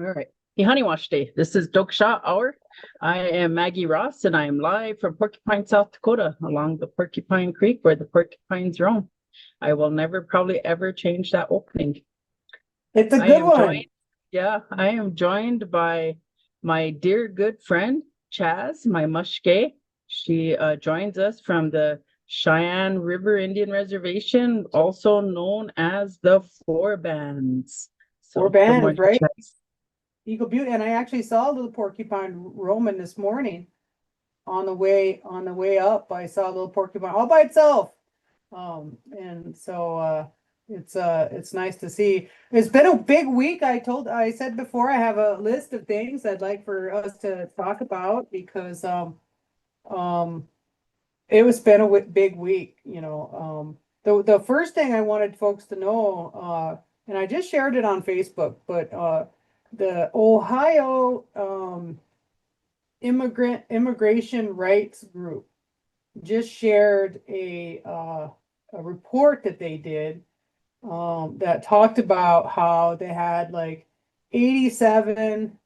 All right. Hey, Honey Wash Day. This is Toksa Hour. I am Maggie Ross, and I am live from Porcupine, South Dakota, along the Porcupine Creek where the porcupines roam. I will never, probably ever change that opening. It's a I good am one. joined, yeah, I am joined by my dear good friend, Chas, my mushke. She joins us from the Cheyenne River Indian Reservation, also known as the Four Bands. Four So, good bands, morning, right? Chas. Eagle Butte. And I actually saw a little porcupine roaming this morning on the way up. I saw a little porcupine all by itself. And so it's nice to see. It's been a big week. I said before I have a list of things I'd like for us to talk about because um it was been a big week, The first thing I wanted folks to know, and I just shared it on Facebook, but the Ohio immigration rights group just shared a report that they did that talked about how they had like 87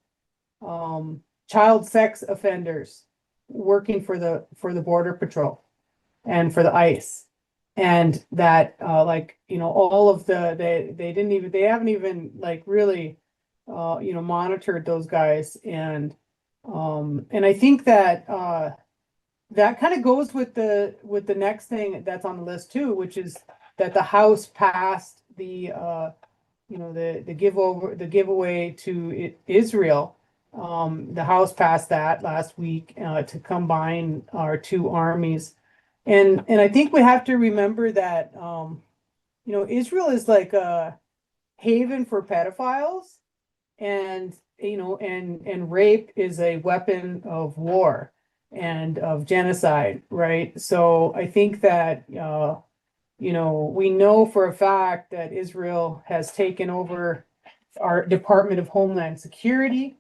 child sex offenders working for the Border Patrol and for the ICE. And that all of they didn't even they haven't even like really monitored those guys. And I think that that kind of goes with the next thing that's on the list too, which is that the House passed the giveaway to Israel. The House passed that last week to combine our two armies, and I think we have to remember that Israel is like a haven for pedophiles, and and rape is a weapon of war and of genocide, right? So I think that we know for a fact that Israel has taken over our Department of Homeland Security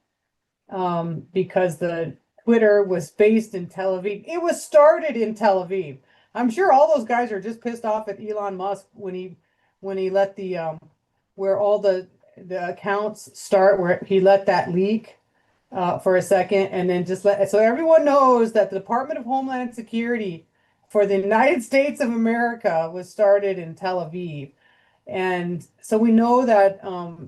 because the Twitter was based in Tel Aviv. It was started in Tel Aviv. I'm sure all those guys are just pissed off at Elon Musk when he let the where all the accounts start, where he let that leak for a second, and then just let so everyone knows that the Department of Homeland Security for the United States of America was started in Tel Aviv. And so we know that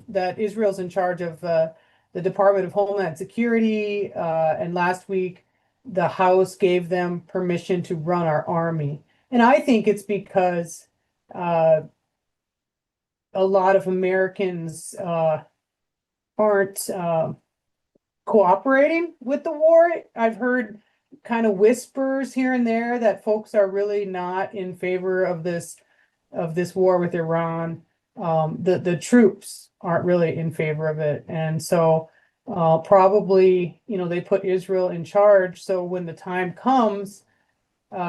that Israel's in charge of the Department of Homeland Security. And last week, the House gave them permission to run our army. And I think it's because uh, a lot of Americans aren't cooperating with the war. I've heard kind of whispers here and there that folks are really not in favor of this war with Iran. The troops aren't really in favor of it, and so probably they put Israel in charge. So when the time comes,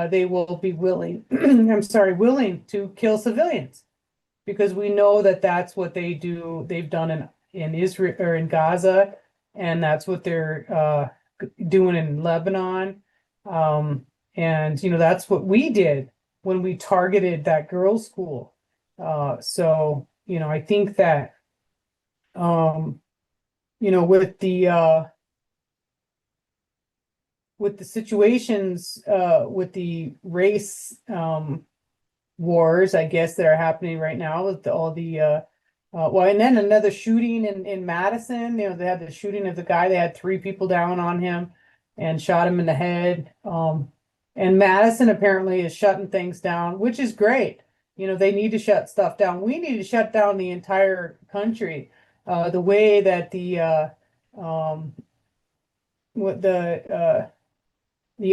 they will be willing. I'm sorry, willing to kill civilians because we know that that's what they do. They've done in Israel or in Gaza, and that's what they're doing in Lebanon. And that's what we did when we targeted that girls' school. So I think that with the situations with the race wars, I guess, that are happening right now with all the well, and then another shooting in Madison. They had the shooting of the guy. They had three people down on him and shot him in the head. And Madison apparently is shutting things down, which is great. They need to shut stuff down. We need to shut down the entire country. The way that um, what the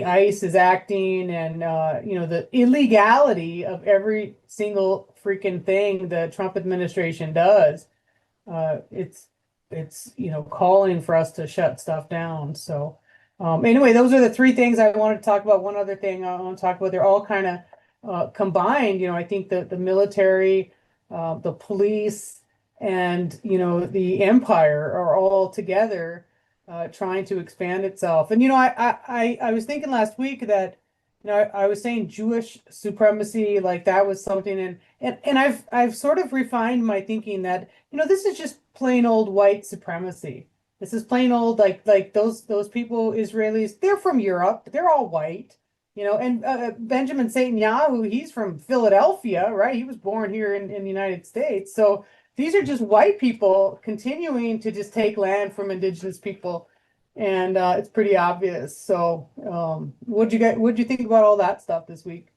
ICE is acting, and the illegality of every single freaking thing the Trump administration does. It's calling for us to shut stuff down. So anyway, those are the three things I wanted to talk about. One other thing I want to talk about, they're all kind of combined. I think that the military, the police, and the empire are all together trying to expand itself. And I was thinking last week that I was saying Jewish supremacy, like that was something, and I've sort of refined my thinking that, this is just plain old white supremacy. This is plain old like those people, Israelis, they're from Europe, they're all white, and Benjamin Netanyahu, he's from Philadelphia, right? He was born here in the United States. So these are just white people continuing to just take land from indigenous people, and it's pretty obvious. So, what'd you think about all that stuff this week?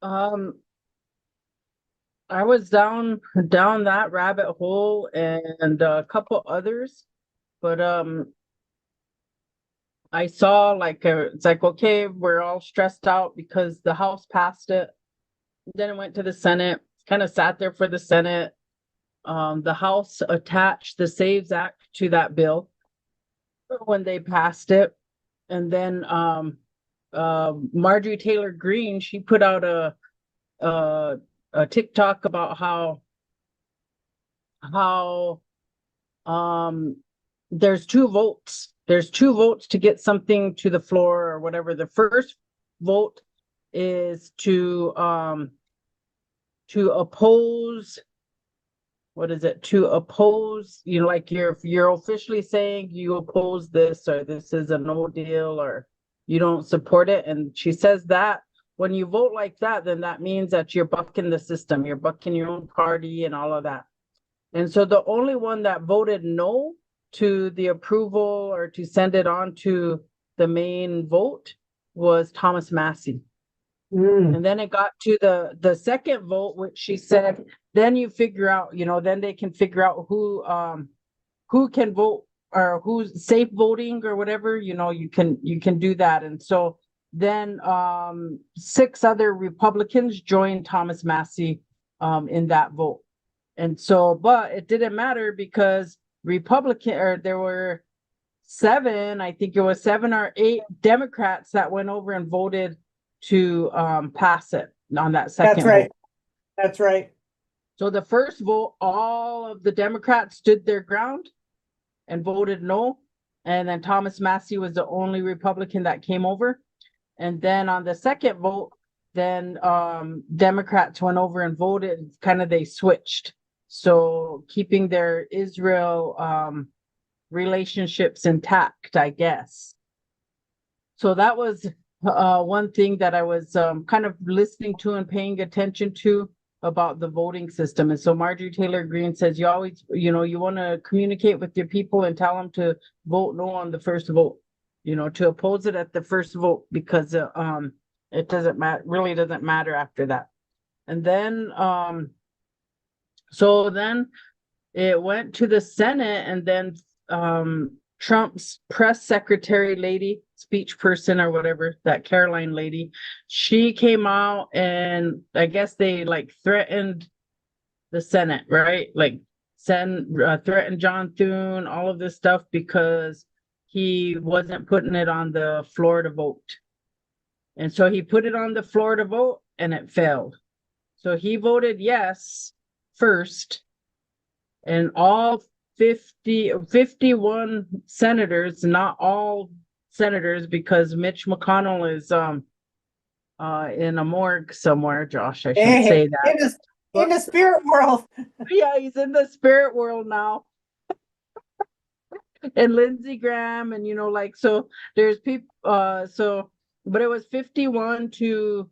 Um, I was down that rabbit hole and a couple others, but I saw like it's like, okay, we're all stressed out because the House passed it. Then it went to the Senate, kind of sat there for the Senate. The House attached the Saves Act to that bill when they passed it. And then Marjorie Taylor Greene, she put out a TikTok about how there's two votes. There's two votes to get something to the floor or whatever. The first vote is to oppose, what is it? To oppose, like you're officially saying you oppose this, or this is a no deal, or you don't support it. And she says that when you vote like that, then that means that you're bucking the system, you're bucking your own party and all of that. And so the only one that voted no to the approval or to send it on to the main vote was Thomas Massey. And then it got to the second vote, which she said, then you figure out, then they can figure out who can vote or who's safe voting or whatever, you can do that. And so then 6 other Republicans joined Thomas Massey in that vote. And so, but it didn't matter because there were 7, I think it was 7 or 8 Democrats that went over and voted to pass it on that second That's right. vote. That's right. So the first vote, all of the Democrats stood their ground and voted no. And then Thomas Massey was the only Republican that came over. And then on the second vote, then Democrats went over and voted, kind of they switched. So keeping their Israel relationships intact, I guess. So that was one thing that I was kind of listening to and paying attention to about the voting system. And so Marjorie Taylor Greene says you always, you want to communicate with your people and tell them to vote no on the first vote, to oppose it at the first vote, because it doesn't matter, really doesn't matter after that. And then so then it went to the Senate, and then Trump's press secretary lady, speech person or whatever, that Caroline lady, she came out and I guess they like threatened the Senate, right? Like threatened John Thune, all of this stuff, because he wasn't putting it on the floor to vote. And so he put it on the floor to vote and it failed. So he voted yes first, and all 51 senators, not all senators, because Mitch McConnell is in a morgue somewhere, Josh. I shouldn't say that. In the spirit world. Yeah, he's in the spirit world now. And Lindsey Graham, and so there's people but it was 51 to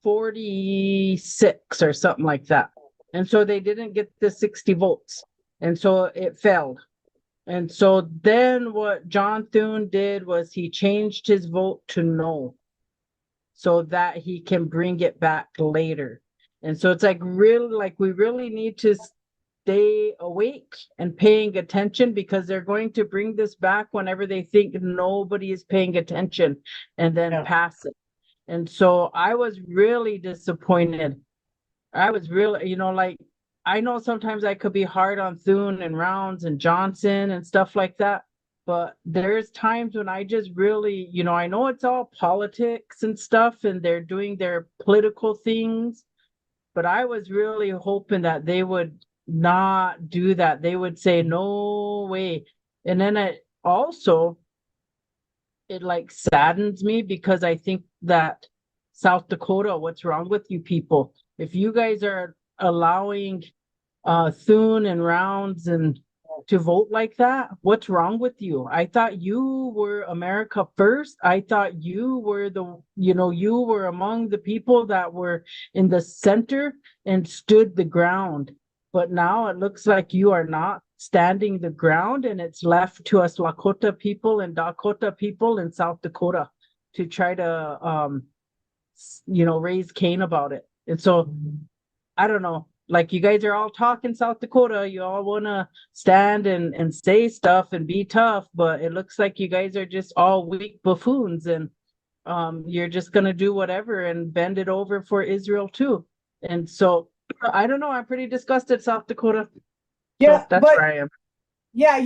46 or something like that. And so they didn't get the 60 votes. And so it failed. And so then what John Thune did was he changed his vote to no, so that he can bring it back later. And so it's like we really need to stay awake and paying attention, because they're going to bring this back whenever they think nobody is paying attention, and then pass it. And so I was really disappointed. I was really, I know sometimes I could be hard on Thune and Rounds and Johnson and stuff like that, but there's times when I just really, I know it's all politics and stuff and they're doing their political things, but I was really hoping that they would not do that. They would say, no way. And then it it like saddens me because I think that South Dakota, what's wrong with you people? If you guys are allowing Thune and Rounds and to vote like that, what's wrong with you? I thought you were America first. I thought you were you were among the people that were in the center and stood the ground. But now it looks like you are not standing the ground, and it's left to us Lakota people and Dakota people in South Dakota to try to raise Cain about it. And so I don't know. Like, you guys are all talking South Dakota. You all want to stand and say stuff and be tough, but it looks like you guys are just all weak buffoons, and you're just going to do whatever and bend it over for Israel too. And so I don't know. I'm pretty disgusted, South Dakota. Yeah, So that's but where I am. yeah,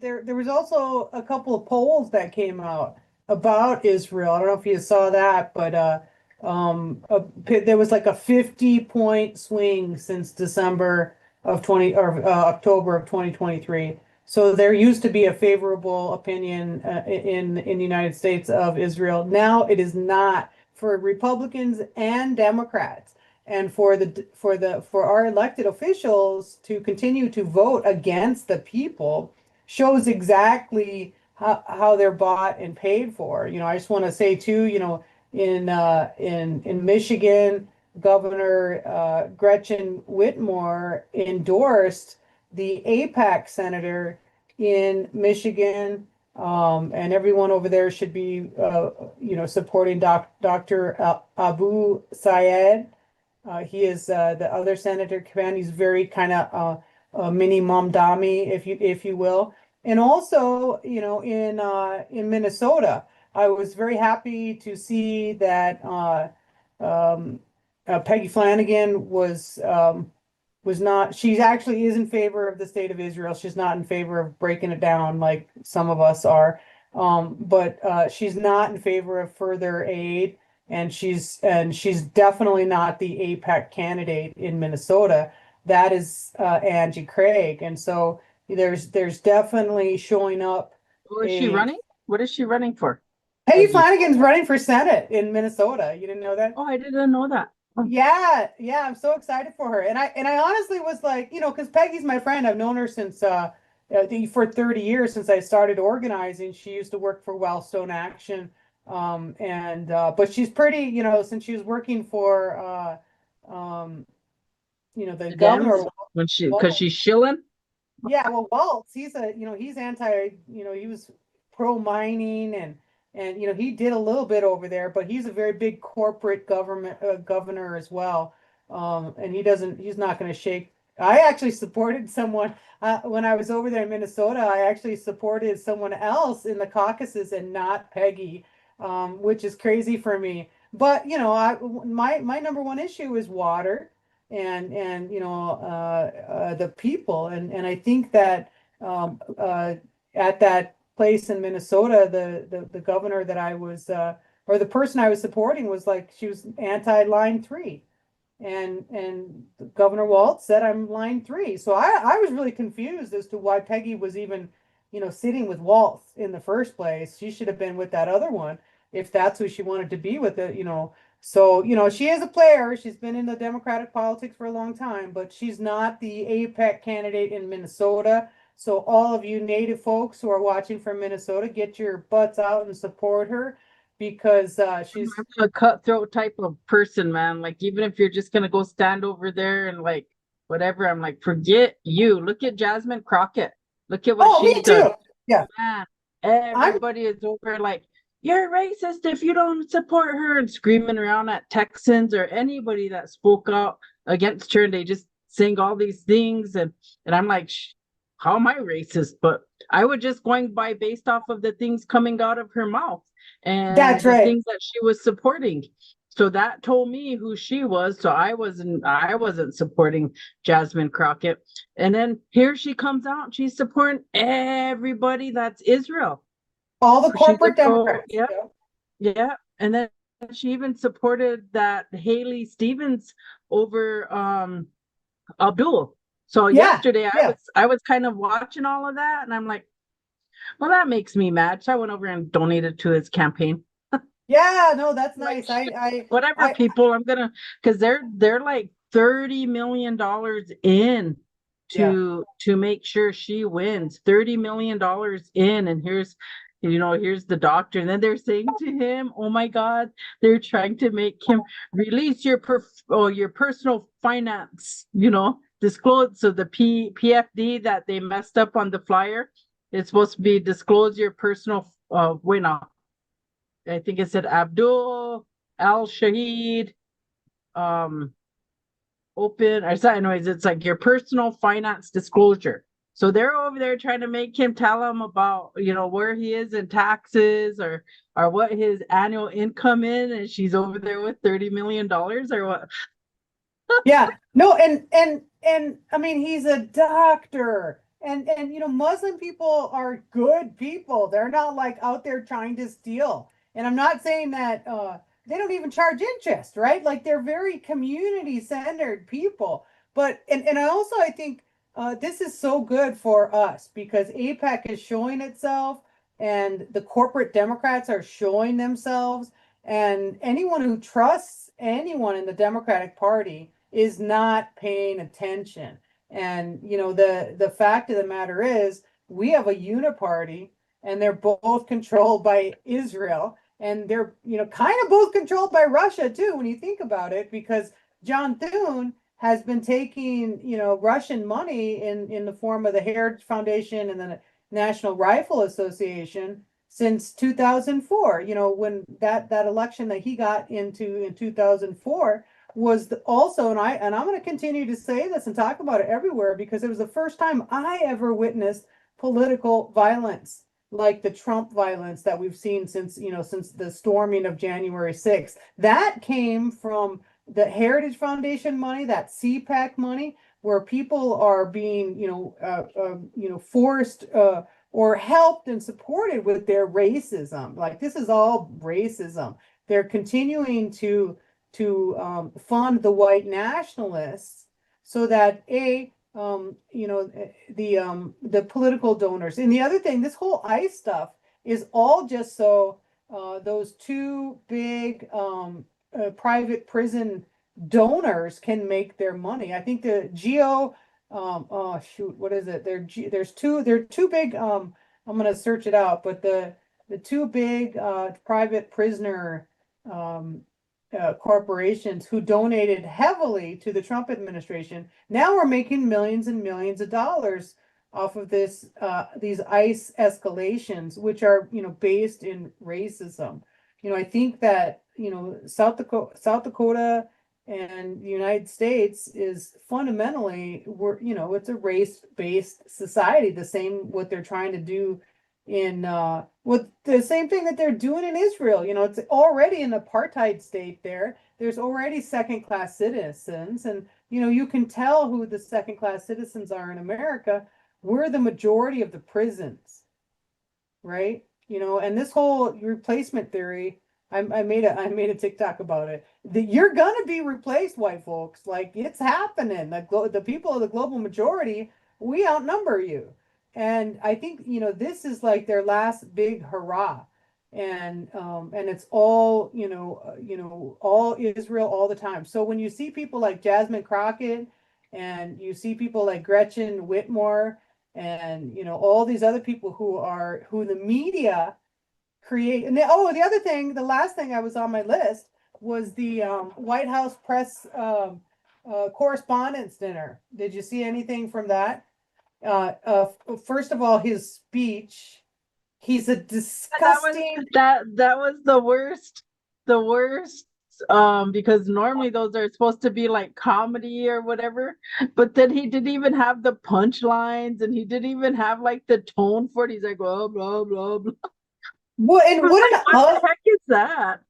there was also a couple of polls that came out about Israel. I don't know if you saw that, but there was like a 50-point swing since December of 20 or October of 2023. So there used to be a favorable opinion in the United States of Israel. Now it is not, for Republicans and Democrats. And for our elected officials to continue to vote against the people shows exactly how they're bought and paid for. I just want to say too, in Michigan, Governor Gretchen Whitmer endorsed the AIPAC senator in Michigan, and everyone over there should be supporting Dr. Abu Sayed. He is the other senator, Kevin. He's very kind of mini Mamdani, if you will. And also, in Minnesota, I was very happy to see that Peggy Flanagan was not. She actually is in favor of the state of Israel. She's not in favor of breaking it down like some of us are. But she's not in favor of further aid. And she's definitely not the AIPAC candidate in Minnesota. That is Angie Craig. And so there's definitely showing up. Is she running? What is she running for? Peggy Flanagan's running for Senate in Minnesota. You didn't know that? Oh, I didn't know that. Oh. Yeah, I'm so excited for her. And I honestly was like, because Peggy's my friend. I've known her since for 30 years, since I started organizing. She used to work for Wellstone Action. But she's pretty, since she was working for the governor when because she's shilling. Yeah, well, Waltz, he's anti, he was pro mining, and he did a little bit over there, but he's a very big corporate governor as well. And he's not going to shake. I actually supported someone when I was over there in Minnesota. I actually supported someone else in the caucuses and not Peggy, which is crazy for me. But my number one issue is water and the people, and I think that at that place in Minnesota, the governor that I was or the person I was supporting was like, she was anti line 3. And Governor Waltz said, I'm line 3. So I was really confused as to why Peggy was even, sitting with Waltz in the first place. She should have been with that other one if that's who she wanted to be with it, So, she is a player. She's been in the Democratic politics for a long time, but she's not the AIPAC candidate in Minnesota. So all of you Native folks who are watching from Minnesota, get your butts out and support her, because she's a cutthroat type of person, man. Like, even if you're just gonna go stand over there and like whatever, I'm like, forget you. Look at Jasmine Crockett. Look at what she's done. Yeah, man. Everybody is over like, you're racist if you don't support her, and screaming around at Texans or anybody that spoke out against her, and they just sing all these things, and I'm like, how am I racist? But I was just going by based off of the things coming out of her mouth and that's the right. things that she was supporting. So that told me who she was. So I wasn't supporting Jasmine Crockett. And then here she comes out, she's supporting everybody that's Israel. All the corporate Democrats. Yeah. And then she even supported that Haley Stevens over Abdul. So yesterday I was kind of watching all of that, and I'm like, Well, that makes me mad. So I went over and donated to his campaign. Yeah, no, that's Like, nice. I, whatever, I, people, I'm gonna, because they're like $30 million in yeah, to make sure she wins. $30 million in, and here's the doctor, and then they're saying to him, "Oh my God, they're trying to make him release your personal finance, disclose." So the PFD that they messed up on the flyer, it's supposed to be disclose your personal winner. I think it said Abdul Al Shahid, um, open or so. Anyways, it's like your personal finance disclosure. So they're over there trying to make him tell them about, where he is in taxes, or what his annual income is, and she's over there with $30 million or what? yeah, no, and I mean, he's a doctor, and Muslim people are good people. They're not like out there trying to steal. And I'm not saying that they don't even charge interest, right? Like they're very community centered people. But and I think this is so good for us because APEC is showing itself, and the corporate Democrats are showing themselves, and anyone who trusts anyone in the Democratic Party is not paying attention. And the fact of the matter is we have a uniparty, and they're both controlled by Israel, and they're kind of both controlled by Russia too when you think about it, because John Thune has been taking Russian money in the form of the Heritage Foundation and the National Rifle Association since 2004. When that election that he got into in 2004 was also, and I'm going to continue to say this and talk about it everywhere, because it was the first time I ever witnessed political violence like the Trump violence that we've seen since the storming of January 6th. That came from the Heritage Foundation money, that CPAC money, where people are being forced or helped and supported with their racism. Like this is all racism. They're continuing to fund the white nationalists so that the political donors. And the other thing, this whole ICE stuff is all just so those two big private prison donors can make their money. I think the Geo oh shoot, what is it? There are two big I'm gonna search it out, but the two big private prisoner corporations who donated heavily to the Trump administration now are making millions and millions of dollars off of these ICE escalations, which are based in racism. I think that South Dakota and the United States is fundamentally it's a race-based society. The same what they're trying to do in with the same thing that they're doing in Israel. It's already an apartheid state there. There's already second-class citizens, and you can tell who the second-class citizens are in America. We're the majority of the prisons, right? And this whole replacement theory, I made a TikTok about it. You're gonna be replaced, white folks. Like it's happening. The people of the global majority, we outnumber you. And I think this is like their last big hurrah. And it's all all Israel all the time. So when you see people like Jasmine Crockett, and you see people like Gretchen Whitmore, and all these other people who the media create. And the other thing, the last thing I was on my list was the White House press correspondence dinner. Did you see anything from that? First of all, his speech. He's a disgusting. That was the worst. Because normally those are supposed to be like comedy or whatever, but then he didn't even have the punchlines, and he didn't even have like the tone for it. He's like blah blah blah blah. What and what Like, what the heck is that?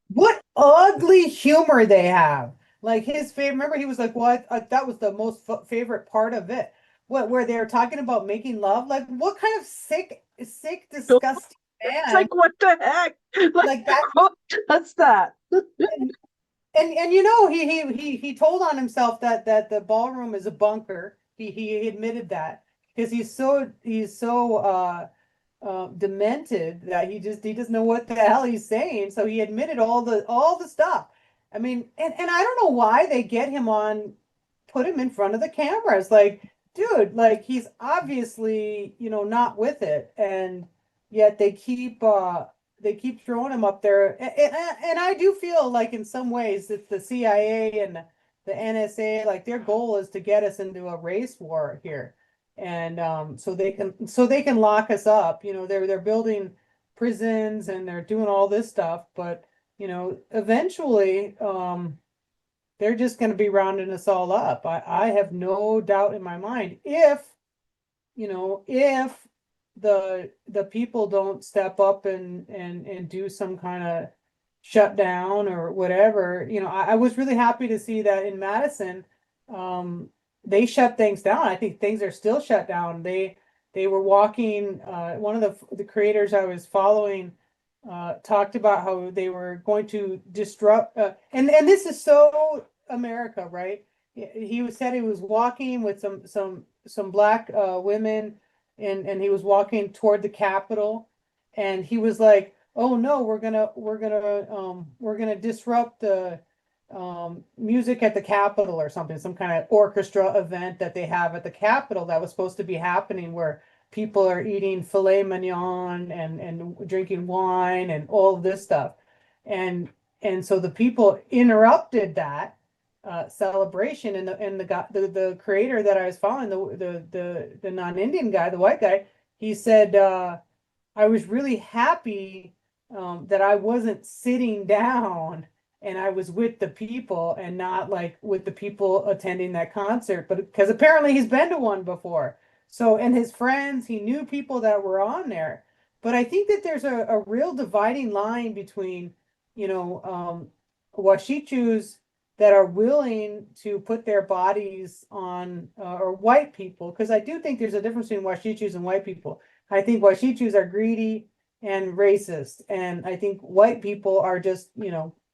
what ugly humor they have. Like his favorite. Remember, he was like, "What? That was the most favorite part of it." What, where they were talking about making love? Like, what kind of sick, disgusting It's man like, what the heck? Like, like that? who does that? And he told on himself that the ballroom is a bunker. He admitted that because he's so demented that he doesn't know what the hell he's saying. So he admitted all the stuff. I mean, and I don't know why they get him on, put him in front of the cameras. Like, dude, like he's obviously, not with it. And yet they keep throwing him up there. And I do feel like in some ways that the CIA and the NSA, like their goal is to get us into a race war here. And so they can lock us up. They're building prisons and they're doing all this stuff, but eventually they're just going to be rounding us all up. I have no doubt in my mind if the people don't step up and do some kind of shutdown or whatever. I was really happy to see that in Madison, they shut things down. I think things are still shut down. They were walking. One of the creators I was following talked about how they were going to disrupt. And this is so America, right? He said he was walking with some black women, and he was walking toward the Capitol, and he was like, "Oh no, we're gonna disrupt the music at the Capitol or something, some kind of orchestra event that they have at the Capitol that was supposed to be happening where people are eating filet mignon and drinking wine and all of this stuff." And so the people interrupted that celebration, and the creator that I was following, the non-Indian guy, the white guy, he said, I was really happy that I wasn't sitting down and I was with the people and not like with the people attending that concert, but because apparently he's been to one before. So, and his friends, he knew people that were on there. But I think that there's a real dividing line between, Washichus that are willing to put their bodies on, or white people, because I do think there's a difference between Washichus and white people. I think Washichus are greedy and racist, and I think white people are just,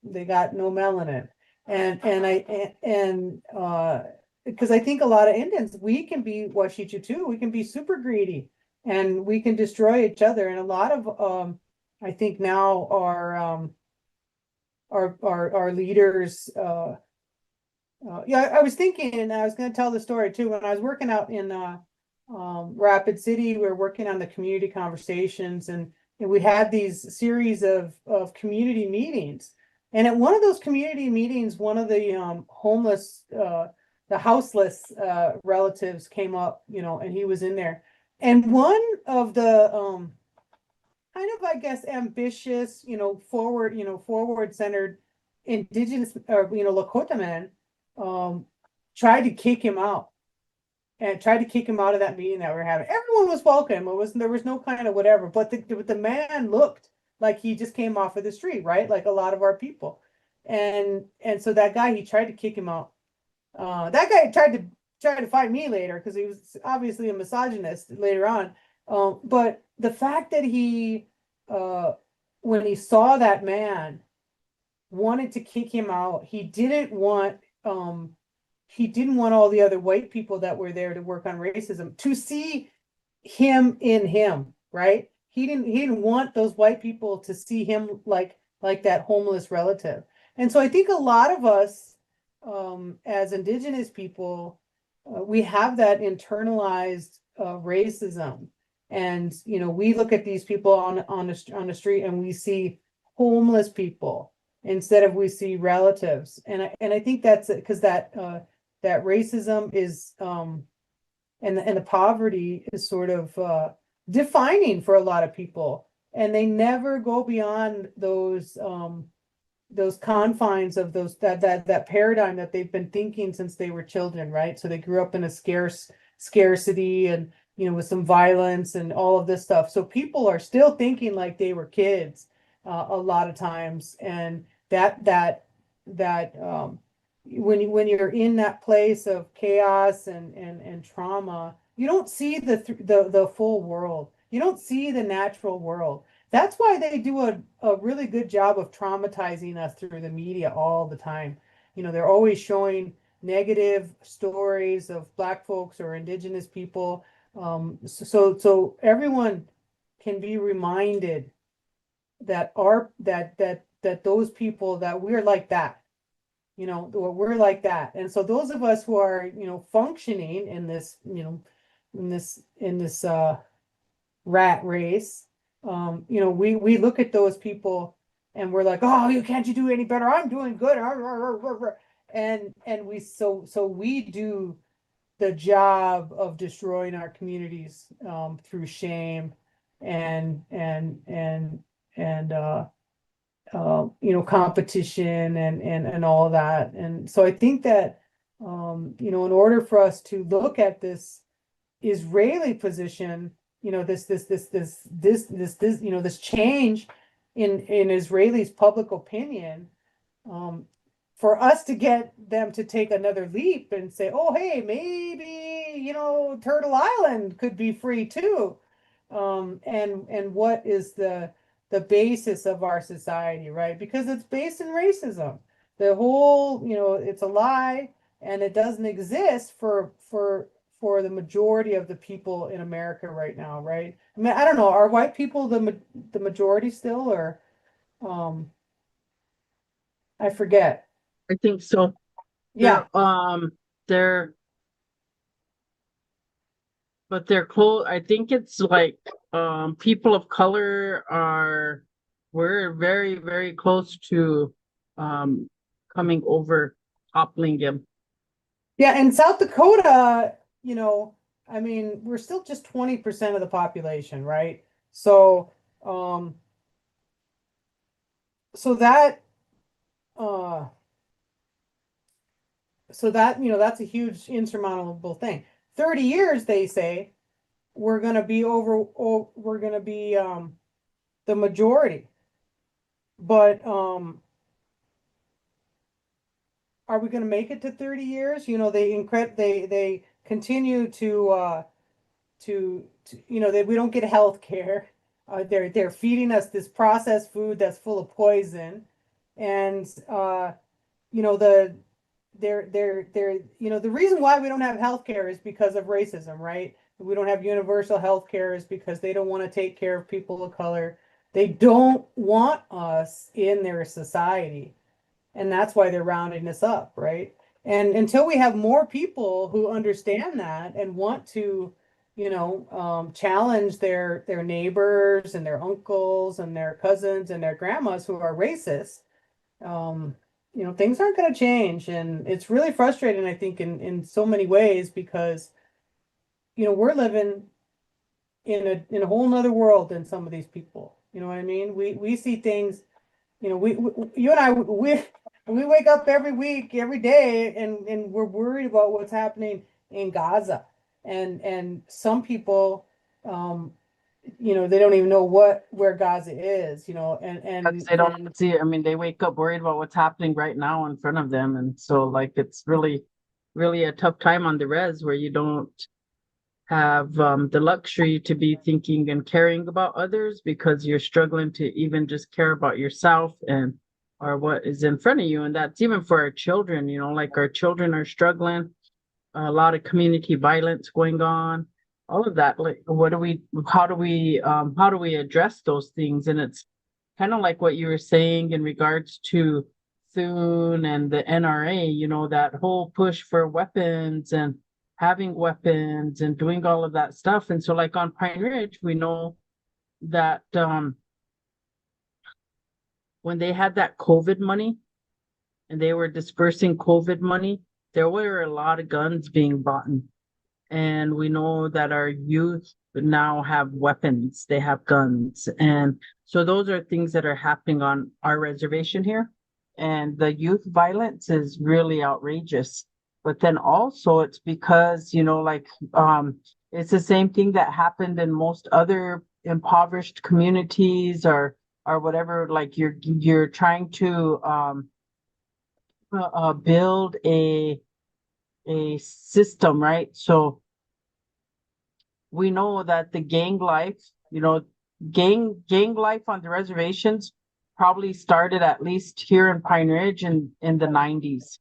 they got no melanin. And because I think a lot of Indians, we can be Washichu too. We can be super greedy, and we can destroy each other. And a lot of I think now our leaders. Yeah, I was thinking, and I was going to tell the story too. When I was working out in Rapid City, we were working on the community conversations, and we had these series of community meetings. And at one of those community meetings, one of the homeless, the houseless relatives came up, and he was in there. And one of the kind of, I guess, ambitious, forward-centered Indigenous, or Lakota men, tried to kick him out, and tried to kick him out of that meeting that we were having. Everyone was welcome. There was no kind of whatever, but the man looked like he just came off of the street, right? Like a lot of our people. And so that guy, he tried to kick him out. That guy tried to fight me later because he was obviously a misogynist later on. But the fact that he, when he saw that man, wanted to kick him out, he didn't want all the other white people that were there to work on racism to see him in him, right? He didn't want those white people to see him like that homeless relative. And so I think a lot of us, as Indigenous people, we have that internalized racism. And we look at these people on the street, and we see homeless people instead of we see relatives. And I think that's because that racism is and the poverty is sort of defining for a lot of people, and they never go beyond those confines of that paradigm that they've been thinking since they were children, right? So they grew up in a scarcity, and with some violence and all of this stuff. So people are still thinking like they were kids a lot of times, and that when you're in that place of chaos and trauma, you don't see the full world. You don't see the natural world. That's why they do a really good job of traumatizing us through the media all the time. They're always showing negative stories of Black folks or Indigenous people. So everyone can be reminded that those people, that we're like that, we're like that. And so those of us who are, functioning in this, in this rat race, we look at those people and we're like, oh, you can't you do any better? I'm doing good. And we do the job of destroying our communities through shame and competition and all of that. And so I think that in order for us to look at this Israeli position, this change in Israelis' public opinion, for us to get them to take another leap and say, oh, hey, maybe, Turtle Island could be free too. And what is the basis of our society, right? Because it's based in racism. The whole, it's a lie, and it doesn't exist for the majority of the people in America right now, right? I mean, I don't know, are white people the majority still, or I forget. I think so. Yeah. They're but they're close. I think it's like people of color we're very, very close to coming over, toppling him. Yeah, in South Dakota, I mean, we're still just 20% of the population, right? So, so that, uh, that's a huge insurmountable thing. 30 years, they say, we're going to be we're going to be the majority. But are we going to make it to 30 years? They continue to we don't get health care. They're feeding us this processed food that's full of poison, and the the reason why we don't have health care is because of racism, right? We don't have universal health care is because they don't want to take care of people of color. They don't want us in their society, and that's why they're rounding us up, right? And until we have more people who understand that and want to, challenge their neighbors and their uncles and their cousins and their grandmas who are racist, things aren't going to change. And it's really frustrating, I think, in so many ways, because, we're living in a whole nother world than some of these people. You know what I mean? We see things, you and I, we wake up every week, every day, and we're worried about what's happening in Gaza. And some people, they don't even know where Gaza is, Because they don't see it. I mean, they wake up worried about what's happening right now in front of them. And so like it's really, really a tough time on the res where you don't have the luxury to be thinking and caring about others because you're struggling to even just care about yourself and or what is in front of you. And that's even for our children, like our children are struggling, a lot of community violence going on, all of that. Like how do we address those things? And it's kind of like what you were saying in regards to Thune and the NRA, that whole push for weapons and having weapons and doing all of that stuff. And so like on Pine Ridge, we know that when they had that COVID money and they were dispersing COVID money, there were a lot of guns being bought. And we know that our youth now have weapons, they have guns. And so those are things that are happening on our reservation here. And the youth violence is really outrageous. But then also it's because, it's the same thing that happened in most other impoverished communities or whatever, like you're trying to build a system, right? So we know that the gang life, gang life on the reservations probably started at least here in Pine Ridge in the 90s.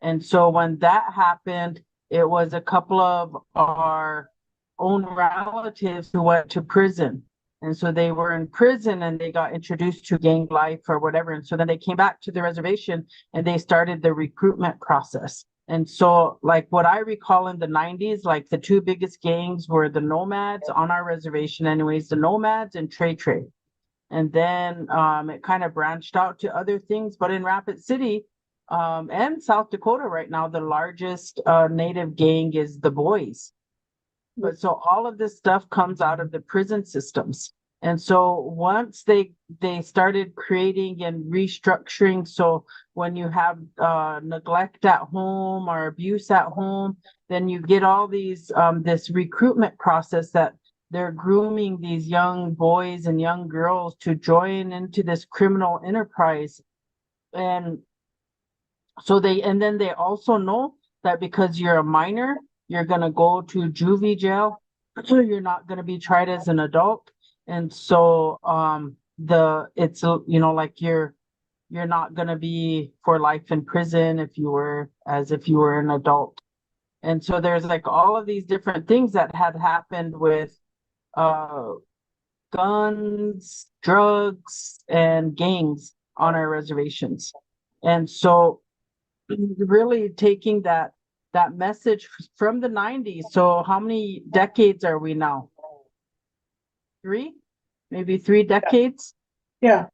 And so when that happened, it was a couple of our own relatives who went to prison. And so they were in prison and they got introduced to gang life or whatever. And so then they came back to the reservation and they started the recruitment process. And so, like what I recall in the 90s, like the two biggest gangs were the nomads on our reservation, anyways, the nomads and Prairie. And then it kind of branched out to other things. But in Rapid City and South Dakota right now, the largest native gang is the Boys. But so all of this stuff comes out of the prison systems. And so once they started creating and restructuring, so when you have neglect at home or abuse at home, then you get all these this recruitment process that they're grooming these young boys and young girls to join into this criminal enterprise. And so then they also know that because you're a minor, you're going to go to juvie jail. You're not going to be tried as an adult. And so it's like you're not going to be for life in prison if you were an adult. And so there's like all of these different things that had happened with guns, drugs, and gangs on our reservations. And so really taking that message from the 90s. So how many decades are we now? Maybe three decades? Yeah.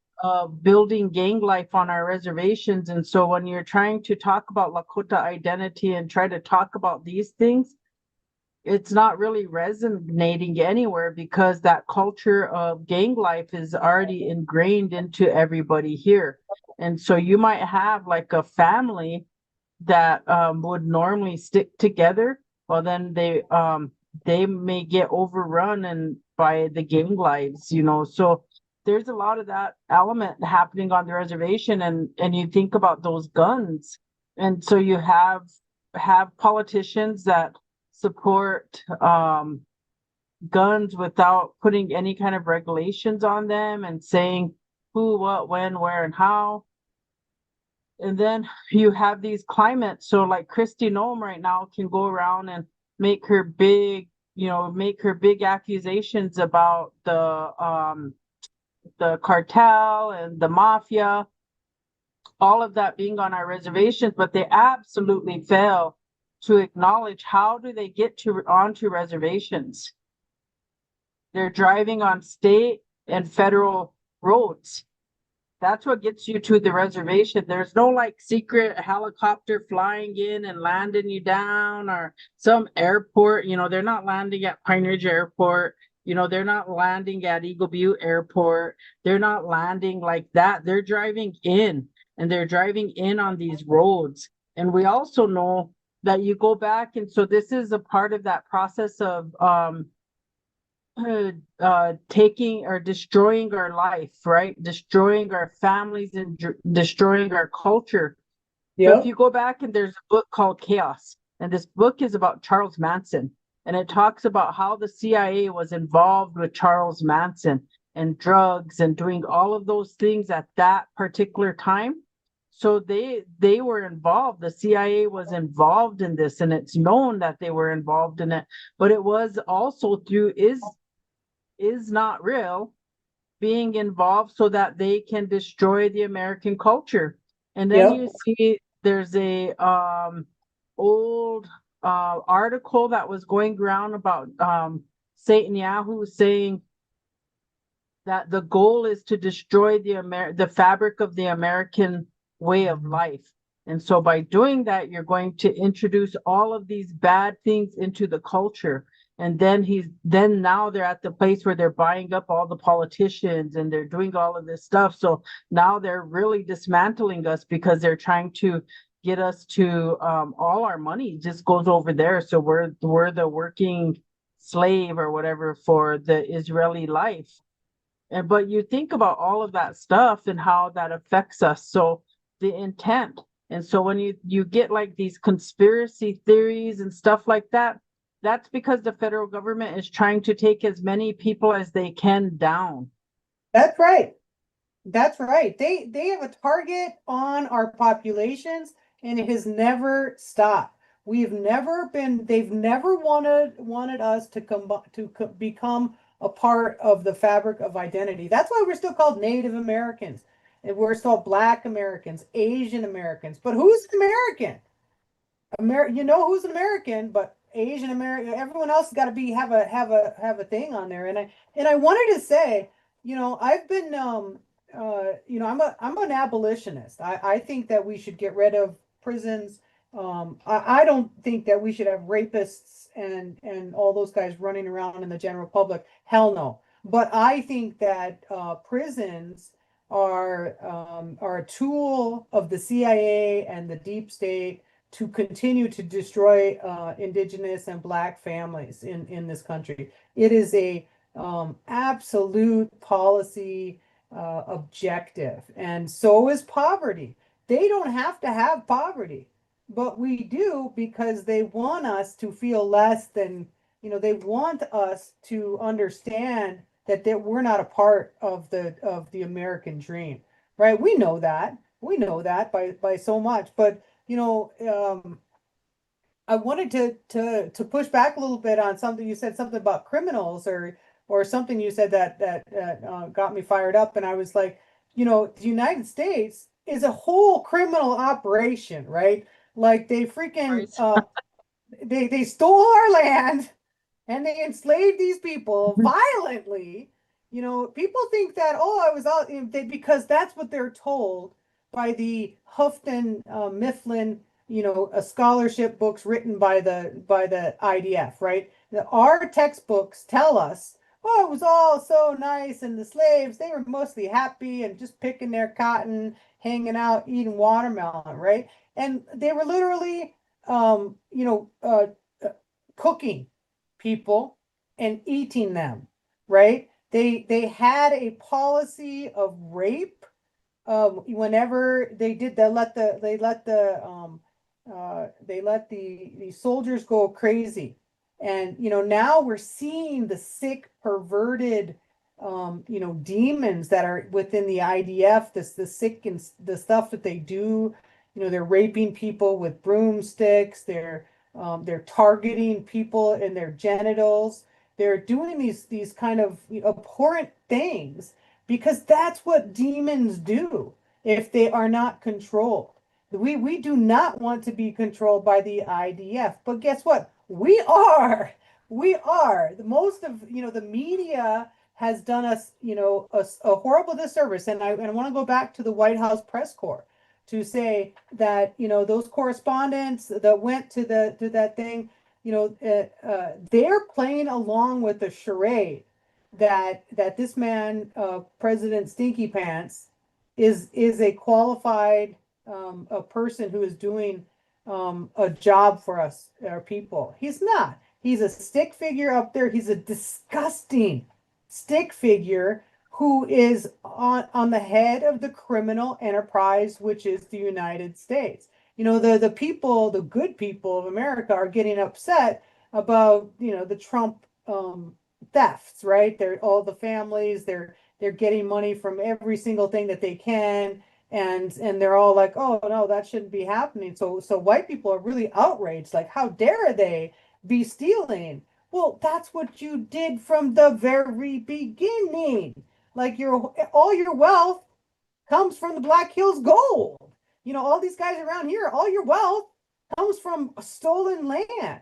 Building gang life on our reservations. And so when you're trying to talk about Lakota identity and try to talk about these things, it's not really resonating anywhere because that culture of gang life is already ingrained into everybody here. And so you might have like a family that would normally stick together. Well, then they may get overrun and by the gang lives, So there's a lot of that element happening on the reservation, and you think about those guns, and so you have politicians that support guns without putting any kind of regulations on them and saying who, what, when, where, and how. And then you have these climates. So like Kristi Noem right now can go around and make her big accusations about the cartel and the mafia, all of that being on our reservations, but they absolutely fail to acknowledge how do they get onto reservations. They're driving on state and federal roads. That's what gets you to the reservation. There's no like secret helicopter flying in and landing you down or some airport. They're not landing at Pine Ridge Airport. They're not landing at Eagle Butte Airport. They're not landing like that. They're driving in, and they're driving in on these roads. And we also know that you go back, and so this is a part of that process of taking or destroying our life, right? Destroying our families and destroying our culture. Yep. So if you go back, and there's a book called Chaos, and this book is about Charles Manson, and it talks about how the CIA was involved with Charles Manson and drugs and doing all of those things at that particular time. So they were involved. The CIA was involved in this, and it's known that they were involved in it. But it was also through is not real being involved so that they can destroy the American culture. And then you see there's a old article that was going around about Satan Yahoo saying that the goal is to destroy the fabric of the American way of life. And so by doing that, you're going to introduce all of these bad things into the culture. And then now they're at the place where they're buying up all the politicians and they're doing all of this stuff. So now they're really dismantling us because they're trying to get us to all our money just goes over there. So we're the working slave or whatever for the Israeli life. But you think about all of that stuff and how that affects us. So the intent. And so when you get like these conspiracy theories and stuff like that, that's because the federal government is trying to take as many people as they can down. That's right. That's right. They have a target on our populations, and it has never stopped. They've never wanted us to become a part of the fabric of identity. That's why we're still called Native Americans. And we're still Black Americans, Asian Americans. But who's an American? You know who's an American, but Asian American, everyone else has got to be have a thing on there. And I wanted to say, I've been I'm an abolitionist. I think that we should get rid of prisons. I don't think that we should have rapists and all those guys running around in the general public. Hell no. But I think that prisons are a tool of the CIA and the deep state to continue to destroy Indigenous and Black families in this country. It is a absolute policy objective, and so is poverty. They don't have to have poverty, but we do because they want us to feel less than, they want us to understand that we're not a part of the American dream, right? We know that. We know that by so much, but I wanted to push back a little bit on something you said, something about criminals or something you said that got me fired up, and I was like, the United States is a whole criminal operation, right? Like they freaking Right. they stole our land and they enslaved these people violently. People think that, oh, I was all because that's what they're told by the Houghton Mifflin, scholarship books written by the IDF, right? Our textbooks tell us, oh, it was all so nice, and the slaves, they were mostly happy and just picking their cotton, hanging out, eating watermelon, right? And they were literally, cooking people and eating them, right? They had a policy of rape. Whenever they let the soldiers go crazy, and now we're seeing the sick, perverted, demons that are within the IDF. The sick and the stuff that they do. They're raping people with broomsticks. They're targeting people in their genitals. They're doing these kind of abhorrent things because that's what demons do if they are not controlled. We do not want to be controlled by the IDF, but guess what? We are. We are. The most of the media has done us a horrible disservice, and I want to go back to the White House press corps to say that those correspondents that went to that thing, they're playing along with the charade that this man, President Stinky Pants, is a qualified a person who is doing a job for us, our people. He's not. He's a stick figure up there. He's a disgusting stick figure who is on the head of the criminal enterprise, which is the United States. The people, the good people of America are getting upset about, the Trump thefts, right? They're all the families, they're getting money from every single thing that they can. And they're all like, oh no, that shouldn't be happening. So white people are really outraged, like, how dare they be stealing? Well, that's what you did from the very beginning. Like all your wealth comes from the Black Hills Gold. All these guys around here, all your wealth comes from stolen land.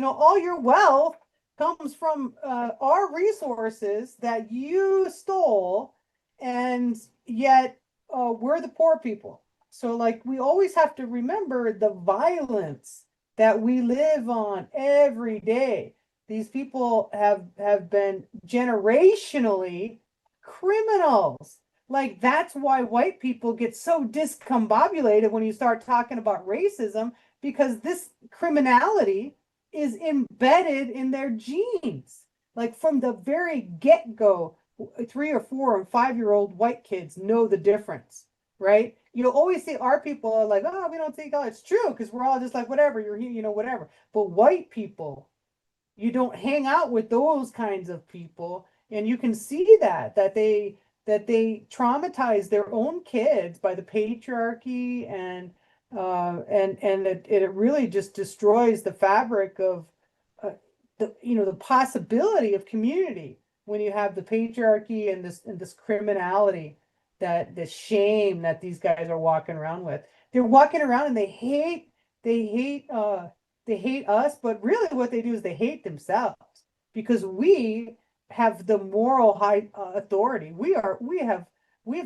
All your wealth comes from our resources that you stole, and yet we're the poor people. So, like, we always have to remember the violence that we live on every day. These people have been generationally criminals. Like, that's why white people get so discombobulated when you start talking about racism, because this criminality is embedded in their genes. Like, from the very get-go, 3 or 4 and 5-year-old white kids know the difference, right? You'll always see our people are like, oh, we don't think, oh, it's true, because we're all just like, whatever, you're here, whatever. But white people, you don't hang out with those kinds of people, and you can see that they traumatize their own kids by the patriarchy, and it really just destroys the fabric of the possibility of community. when you have the patriarchy and this criminality, that the shame that these guys are walking around with. They're walking around and they hate they hate us, but really what they do is they hate themselves, because we have the moral high authority. We have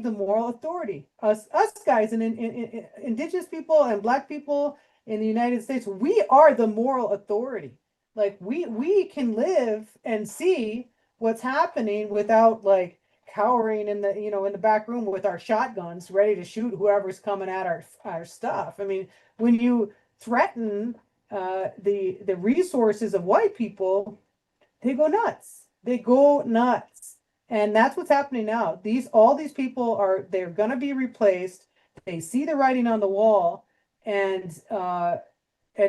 the moral authority. Us guys and indigenous people and black people in the United States, we are the moral authority. Like we can live and see what's happening without like cowering in the in the back room with our shotguns ready to shoot whoever's coming at our stuff. I mean, when you threaten the resources of white people, they go nuts. They go nuts. And that's what's happening now. All these people they're gonna be replaced. They see the writing on the wall, and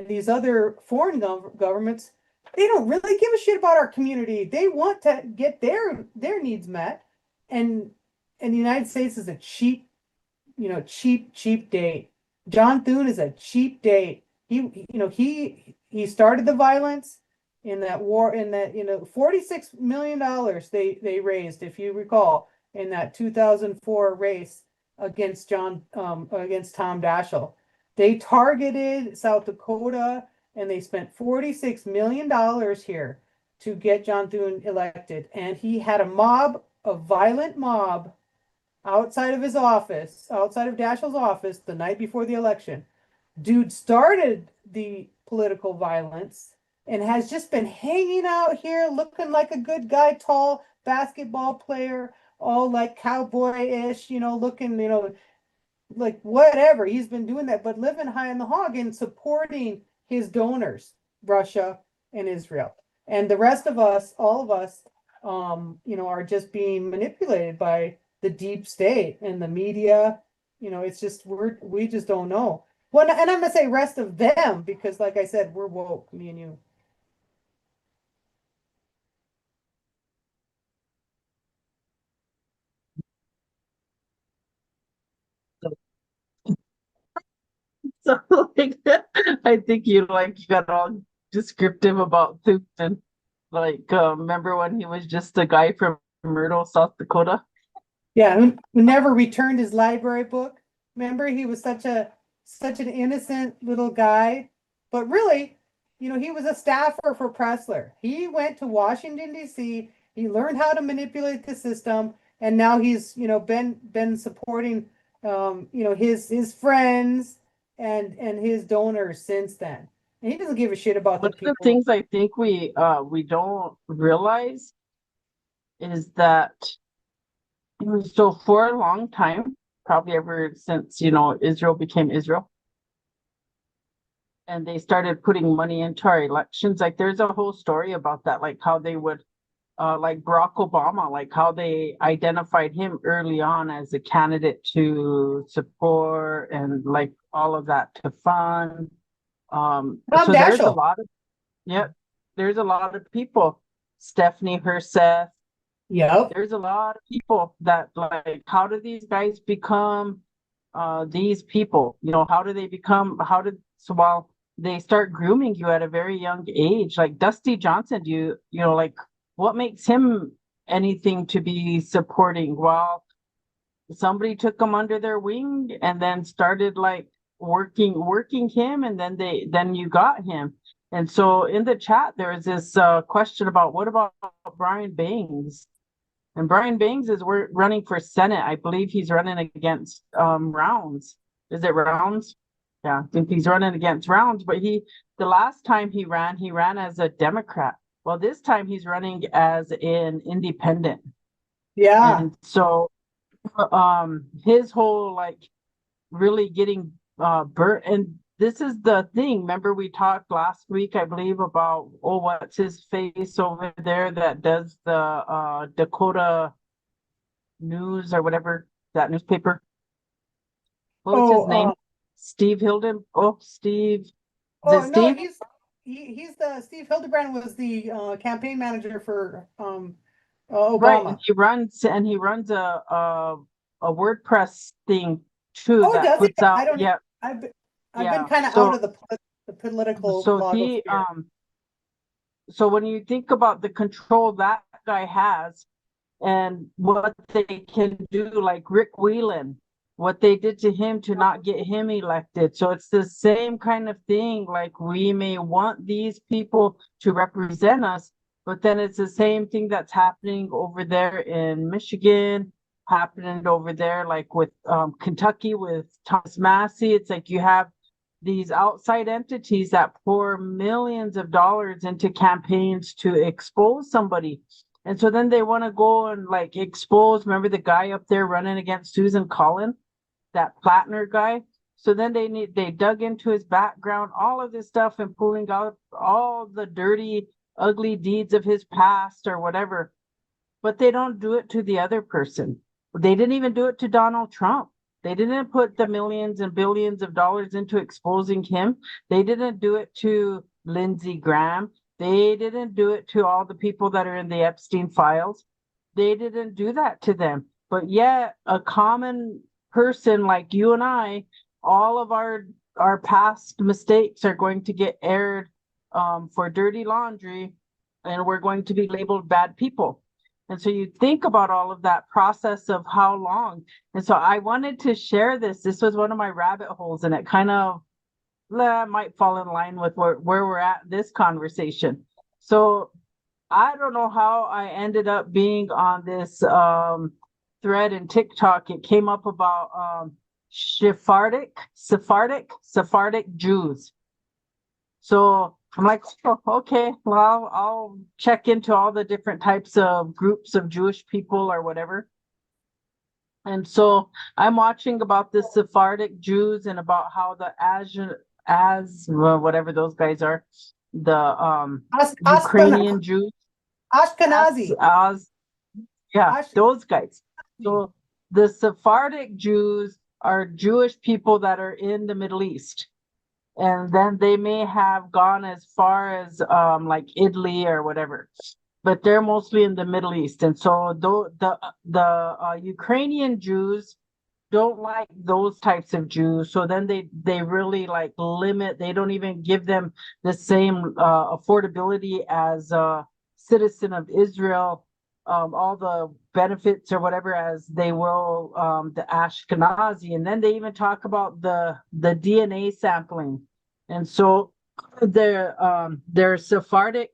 these other foreign governments, they don't really give a shit about our community. They want to get their needs met. And the United States is a cheap, cheap date. John Thune is a cheap date. He started the violence in that war, in that, $46 million they raised, if you recall, in that 2004 race against Tom Daschle. They targeted South Dakota, and they spent $46 million here to get John Thune elected. And he had a violent mob outside of his office, outside of Daschle's office, the night before the election. Dude started the political violence and has just been hanging out here looking like a good guy, tall basketball player, all like cowboy-ish, looking, like whatever. He's been doing that, but living high in the hog and supporting his donors, Russia and Israel. And the rest of us, all of us, are just being manipulated by the deep state and the media. It's just, we just don't know. Well, and I'm gonna say rest of them, because like I said, we're woke, me and you. So like, I think you got all descriptive about Thurston. Like, remember when he was just a guy from Myrtle, South Dakota? Yeah, who never returned his library book. Remember, he was such an innocent little guy, but really, he was a staffer for Pressler. He went to Washington, D.C., he learned how to manipulate the system, and now he's, been supporting his friends and his donors since then. And he doesn't give a shit about One the of the people. things I think we don't realize is that so for a long time, probably ever since Israel became Israel, and they started putting money into our elections. Like there's a whole story about that, like how they would like Barack Obama, like how they identified him early on as a candidate to support and like all of that to fund. Tom So there's a Daschle. lot of, yeah, there's a lot of people. Stephanie Herseth, Yep. there's a lot of people that like, how do these guys become these people? How do they become, so while they start grooming you at a very young age, like Dusty Johnson, like what makes him anything to be supporting? Well, somebody took him under their wing and then started like working him, and then you got him. And so in the chat there's this question about what about Brian Bangs? And Brian Bangs is running for Senate. I believe he's running against Rounds. Is it Rounds? Yeah, I think he's running against Rounds. But the last time he ran as a Democrat. Well, this time he's running as an independent. Yeah. And so his whole like really getting burnt. And this is the thing. Remember we talked last week, I believe, about what's his face over there that does the Dakota News or whatever, that newspaper. What was Oh, his name? Steve Hilden. Oh, Steve. Is it no, Steve? he's the Steve Hildebrand was the campaign manager for Right. And Obama. he runs a WordPress thing too Oh, that does he? puts out, I don't. yeah, I've been yeah. kind of out So of the political so he blogosphere. so when you think about the control that guy has and what they can do, like Rick Whelan, what they did to him to not get him elected. So it's the same kind of thing. Like we may want these people to represent us, but then it's the same thing that's happening over there in Michigan, happening over there, like with Kentucky with Thomas Massey. It's like you have these outside entities that pour millions of dollars into campaigns to expose somebody. And so then they want to go and like expose, remember the guy up there running against Susan Collins, that Plattner guy? So then they dug into his background, all of this stuff, and pulling out all the dirty, ugly deeds of his past or whatever. But they don't do it to the other person. They didn't even do it to Donald Trump. They didn't put the millions and billions of dollars into exposing him. They didn't do it to Lindsey Graham. They didn't do it to all the people that are in the Epstein files. They didn't do that to them. But yet a common person like you and I, all of our past mistakes are going to get aired for dirty laundry, and we're going to be labeled bad people. And so you think about all of that process of how long. And so I wanted to share this. This was one of my rabbit holes, and it kind of might fall in line with where we're at this conversation. So I don't know how I ended up being on this thread in TikTok. It came up about Sephardic Jews. So I'm like, oh, okay, well, I'll check into all the different types of groups of Jewish people or whatever. And so I'm watching about the Sephardic Jews and about how the whatever those guys are, the Ukrainian Jews, Ashkenazi. Those guys. So the Sephardic Jews are Jewish people that are in the Middle East. And then they may have gone as far as like Italy or whatever, but they're mostly in the Middle East. And so the Ukrainian Jews don't like those types of Jews. So then they really like limit. They don't even give them the same affordability as a citizen of Israel, all the benefits or whatever as they will the Ashkenazi. And then they even talk about the DNA sampling. And so their Sephardic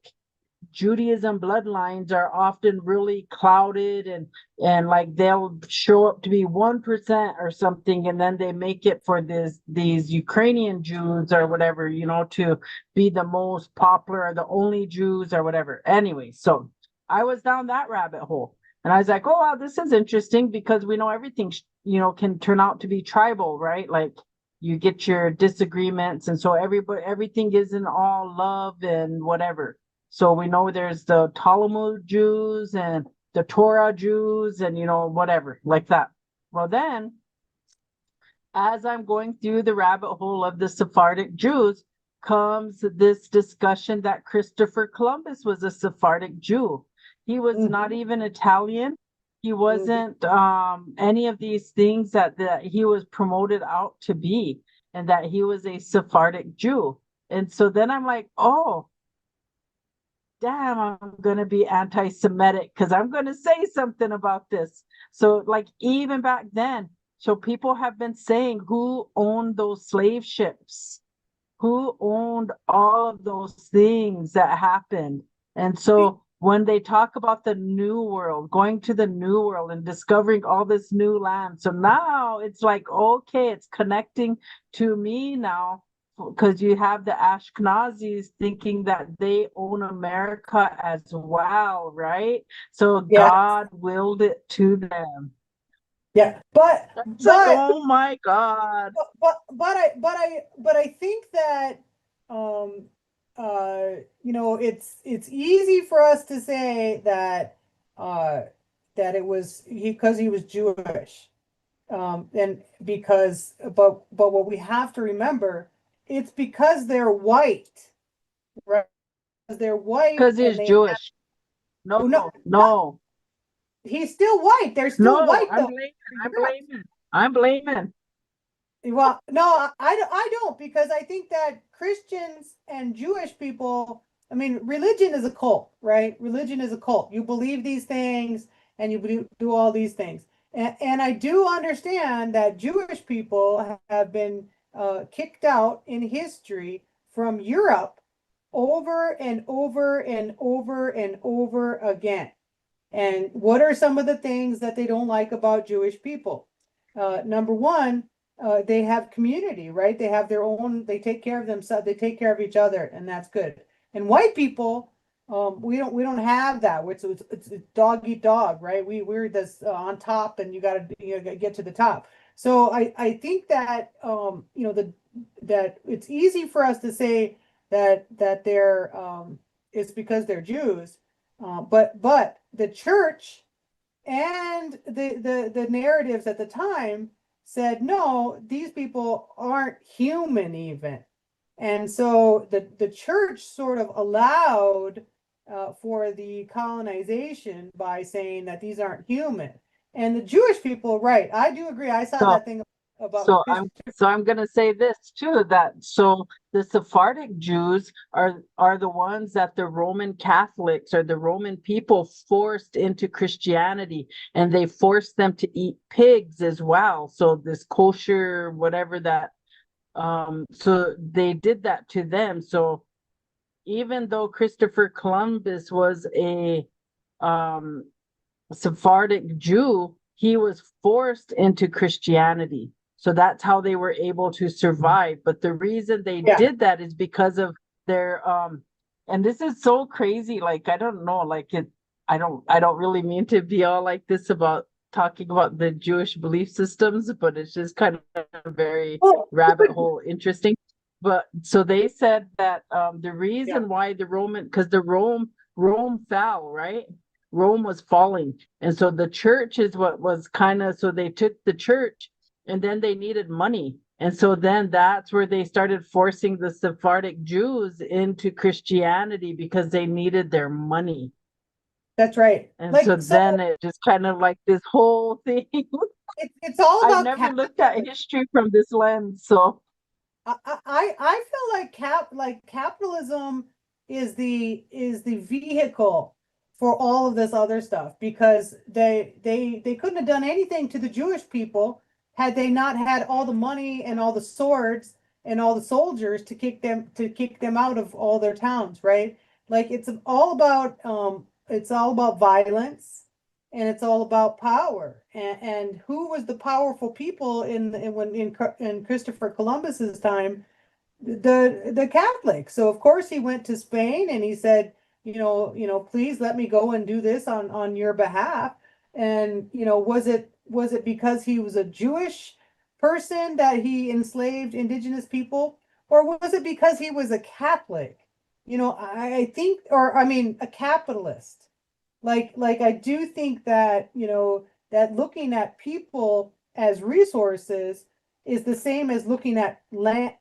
Judaism bloodlines are often really clouded and like they'll show up to be 1% or something, and then they make it for these Ukrainian Jews or whatever, to be the most popular or the only Jews or whatever. Anyway, so I was down that rabbit hole, and I was like, oh wow, this is interesting, because we know everything can turn out to be tribal, right? Like you get your disagreements, and so everything isn't all love and whatever. So we know there's the Talmud Jews and the Torah Jews and, whatever like that. Well, then, as I'm going through the rabbit hole of the Sephardic Jews, comes this discussion that Christopher Columbus was a Sephardic Jew. He was not even Italian. He wasn't any of these things that he was promoted out to be, and that he was a Sephardic Jew. And so then I'm like, oh, damn, I'm going to be anti-Semitic because I'm going to say something about this. So like even back then, so people have been saying, who owned those slave ships? Who owned all of those things that happened? And so when they talk about the new world, going to the new world and discovering all this new land, so now it's like, okay, it's connecting to me now, because you have the Ashkenazis thinking that they own America as well, right? So God willed it to them. Yeah, but oh my God. But I think that it's easy for us to say that that it was because he was Jewish, and because but what we have to remember, it's because they're white, right? Because they're white. Because he's Jewish. No. He's still white. They're still white, though. I'm blaming. Well, no, I don't, because I think that Christians and Jewish people I mean, religion is a cult, right? Religion is a cult. You believe these things and you do all these things. And I do understand that Jewish people have been kicked out in history from Europe over and over and over and over again. And what are some of the things that they don't like about Jewish people? Number one, they have community, right? They have their own, they take care of themselves, they take care of each other, and that's good. And white people, we don't have that. It's dog eat dog, right? We're this on top, and you gotta get to the top. So I think that that it's easy for us to say that they're it's because they're Jews, but the church and the narratives at the time said, no, these people aren't human even. And so the church sort of allowed for the colonization by saying that these aren't human. And the Jewish people, right, I do agree. I saw So that thing about So I'm gonna say this too, that so the Sephardic Jews are the ones that the Roman Catholics or the Roman people forced into Christianity, and they forced them to eat pigs as well. So this kosher, whatever that, so they did that to them. So even though Christopher Columbus was a um Sephardic Jew, he was forced into Christianity. So that's how they were able to survive. But the reason they yeah. did that is because of their and this is so crazy. Like I don't know, like I don't really mean to be all like this about talking about the Jewish belief systems, but it's just kind of very Oh, rabbit hole interesting. But so they said that the yeah, reason why the Roman, because the Rome fell, right? Rome was falling. And so the church is what was kind of, so they took the church and then they needed money. And so then that's where they started forcing the Sephardic Jews into Christianity because they needed their money. that's right. And so Like, so then it just kind of like this whole thing. it's all I about never looked at history from this lens. So I feel like capitalism is the vehicle for all of this other stuff because they couldn't have done anything to the Jewish people had they not had all the money and all the swords and all the soldiers to kick them out of all their towns, right? Like it's all about violence and it's all about power. And who was the powerful people in Christopher Columbus's time? The Catholics. So of course he went to Spain and he said, please let me go and do this on your behalf. And was it because he was a Jewish person that he enslaved indigenous people, or was it because he was a Catholic? I think, or I mean, a capitalist. Like I do think that, that looking at people as resources is the same as looking at land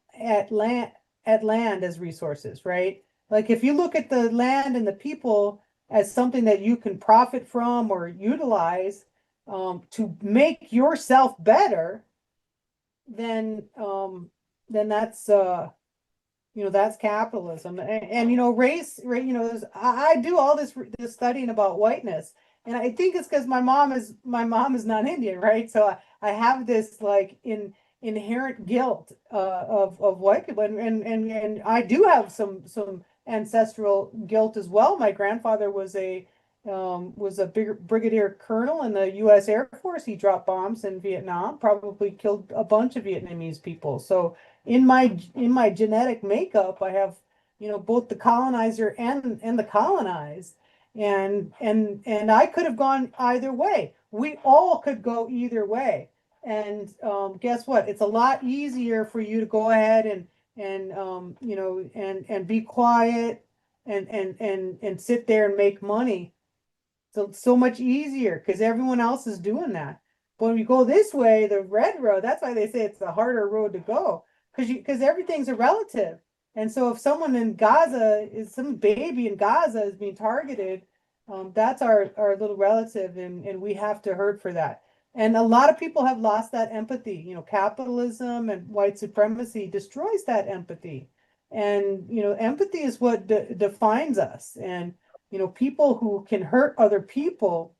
as resources, right? Like if you look at the land and the people as something that you can profit from or utilize to make yourself better, then that's capitalism. And I do all this studying about whiteness, and I think it's because my mom is not Indian, right? So I have this like inherent guilt of white people, and I do have some ancestral guilt as well. My grandfather was a brigadier colonel in the U.S. Air Force. He dropped bombs in Vietnam, probably killed a bunch of Vietnamese people. So in my genetic makeup, I have both the colonizer and the colonized, and I could have gone either way. We all could go either way. And guess what? It's a lot easier for you to go ahead and be quiet and sit there and make money. So it's so much easier because everyone else is doing that. But when you go this way, the red road, that's why they say it's the harder road to go because everything's a relative. And so if someone in Gaza is some baby in Gaza is being targeted, that's our little relative, and we have to hurt for that. And a lot of people have lost that empathy. Capitalism and white supremacy destroys that empathy. And, empathy is what defines us. And, people who can hurt other people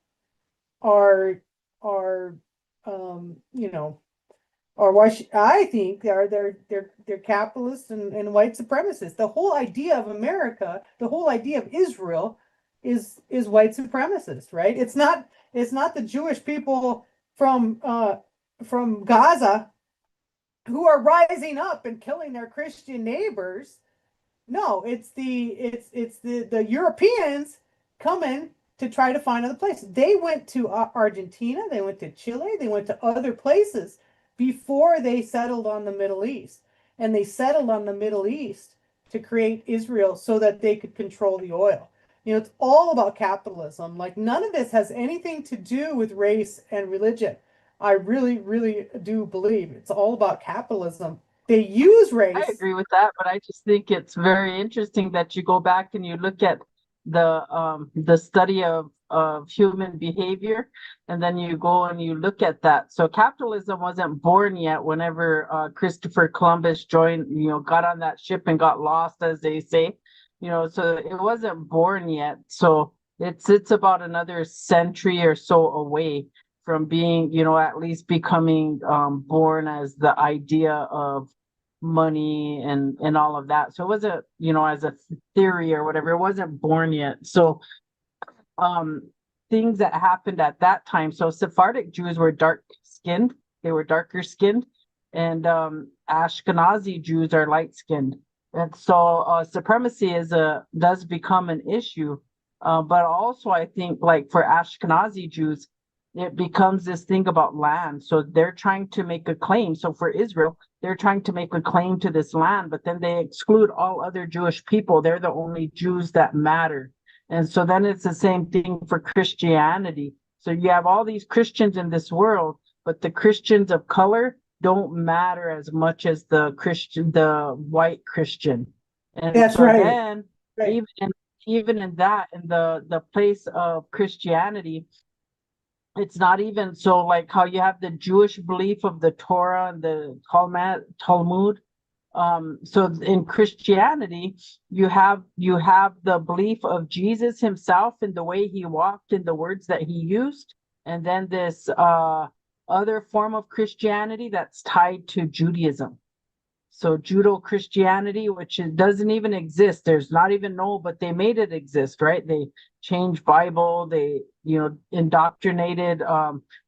are, you know, or I think they're capitalists and white supremacists. The whole idea of America, the whole idea of Israel is white supremacist, right? It's not the Jewish people from Gaza who are rising up and killing their Christian neighbors. No, it's the Europeans coming to try to find other places. They went to Argentina, they went to Chile, they went to other places before they settled on the Middle East. And they settled on the Middle East to create Israel so that they could control the oil. It's all about capitalism. Like, none of this has anything to do with race and religion. I really, really do believe it's all about capitalism. They use I race. agree with that, but I just think it's very interesting that you go back and you look at the study of human behavior, and then you go and you look at that. So capitalism wasn't born yet whenever Christopher Columbus got on that ship and got lost, as they say. So it wasn't born yet. So it's about another century or so away from being, at least becoming born as the idea of money and all of that. So it wasn't, as a theory or whatever, it wasn't born yet. So things that happened at that time. So Sephardic Jews were dark skinned, they were darker skinned, and Ashkenazi Jews are light skinned. And so supremacy does become an issue. But also I think, like, for Ashkenazi Jews, it becomes this thing about land. So they're trying to make a claim. So for Israel, they're trying to make a claim to this land, but then they exclude all other Jewish people. They're the only Jews that matter. And so then it's the same thing for Christianity. So you have all these Christians in this world, but the Christians of color don't matter as much as the white Christian. And That's so right. then Right. even in that, in the place of Christianity, it's not even so, like how you have the Jewish belief of the Torah and the Talmud. So in Christianity, you have the belief of Jesus himself and the way he walked and the words that he used, and then this other form of Christianity that's tied to Judaism. So Judo-Christianity, which doesn't even exist. There's not even but they made it exist, right? They changed Bible, they, indoctrinated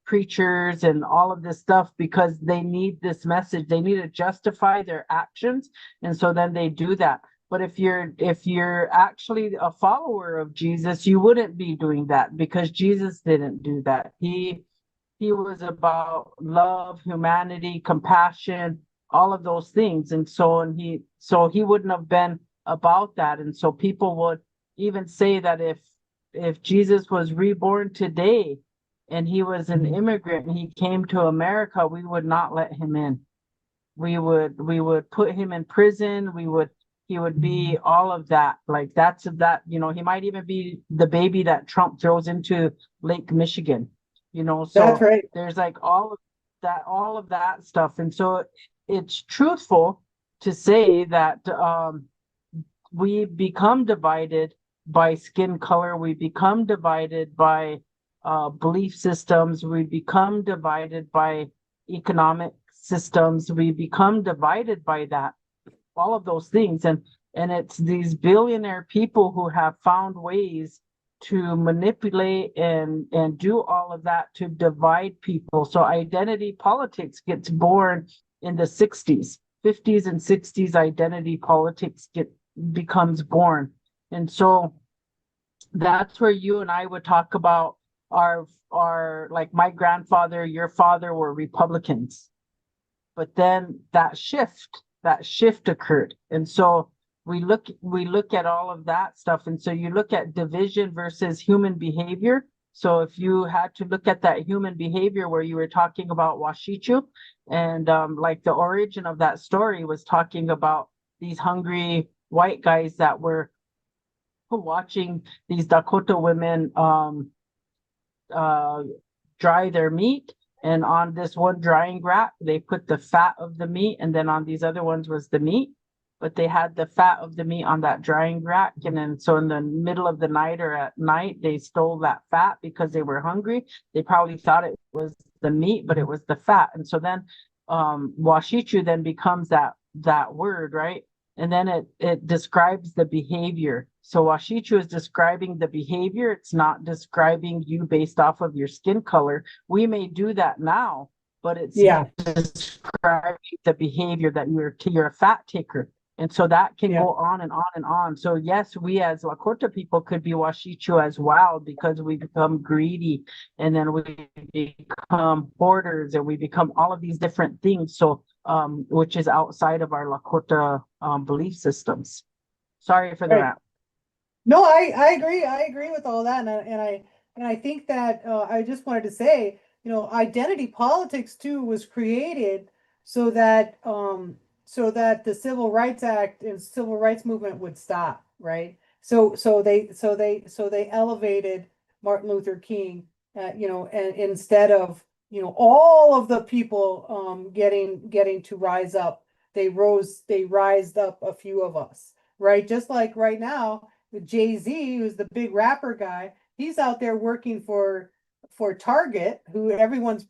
preachers and all of this stuff because they need this message. They need to justify their actions. And so then they do that. But if you're actually a follower of Jesus, you wouldn't be doing that because Jesus didn't do that. He was about love, humanity, compassion, all of those things. And so he wouldn't have been about that. And so people would even say that if Jesus was reborn today and he was an immigrant and he came to America, we would not let him in. We would put him in prison. He would be all of that. Like he might even be the baby that Trump throws into Lake Michigan. So That's right. there's like all of that stuff. And so it's truthful to say that we become divided by skin color. We become divided by belief systems. We become divided by economic systems. We become divided by that, all of those things. And it's these billionaire people who have found ways to manipulate and do all of that to divide people. So identity politics gets born in the 60s, 50s and 60s. Identity politics becomes born. And so that's where you and I would talk about our like my grandfather, your father were Republicans. But then that shift occurred. And so we look at all of that stuff. And so you look at division versus human behavior. So if you had to look at that human behavior where you were talking about Washichu, and like the origin of that story was talking about these hungry white guys that were watching these Dakota women dry their meat. And on this one drying rack, they put the fat of the meat, and then on these other ones was the meat. but they had the fat of the meat on that drying rack. And then so in the middle of the night or at night, they stole that fat because they were hungry. They probably thought it was the meat, but it was the fat. And so then washichu then becomes that word, right? And then it describes the behavior. So washichu is describing the behavior. It's not describing you based off of your skin color. We may do that now, but it's describing the behavior that you're a fat taker. And so that can go on and on and on. So yes, we as Lakota people could be washichu as well, because we become greedy, and then we become hoarders, and we become all of these different things. So which is outside of our Lakota belief systems. Sorry for the rant. No, I agree. I agree with all that, and I think that I just wanted to say, identity politics too was created so that the Civil Rights Act and Civil Rights Movement would stop, right? So they elevated Martin Luther King, and instead of all of the people getting to rise up, they rised up a few of us, right? Just like right now, Jay-Z, who's the big rapper guy, he's out there working for Target, who everyone's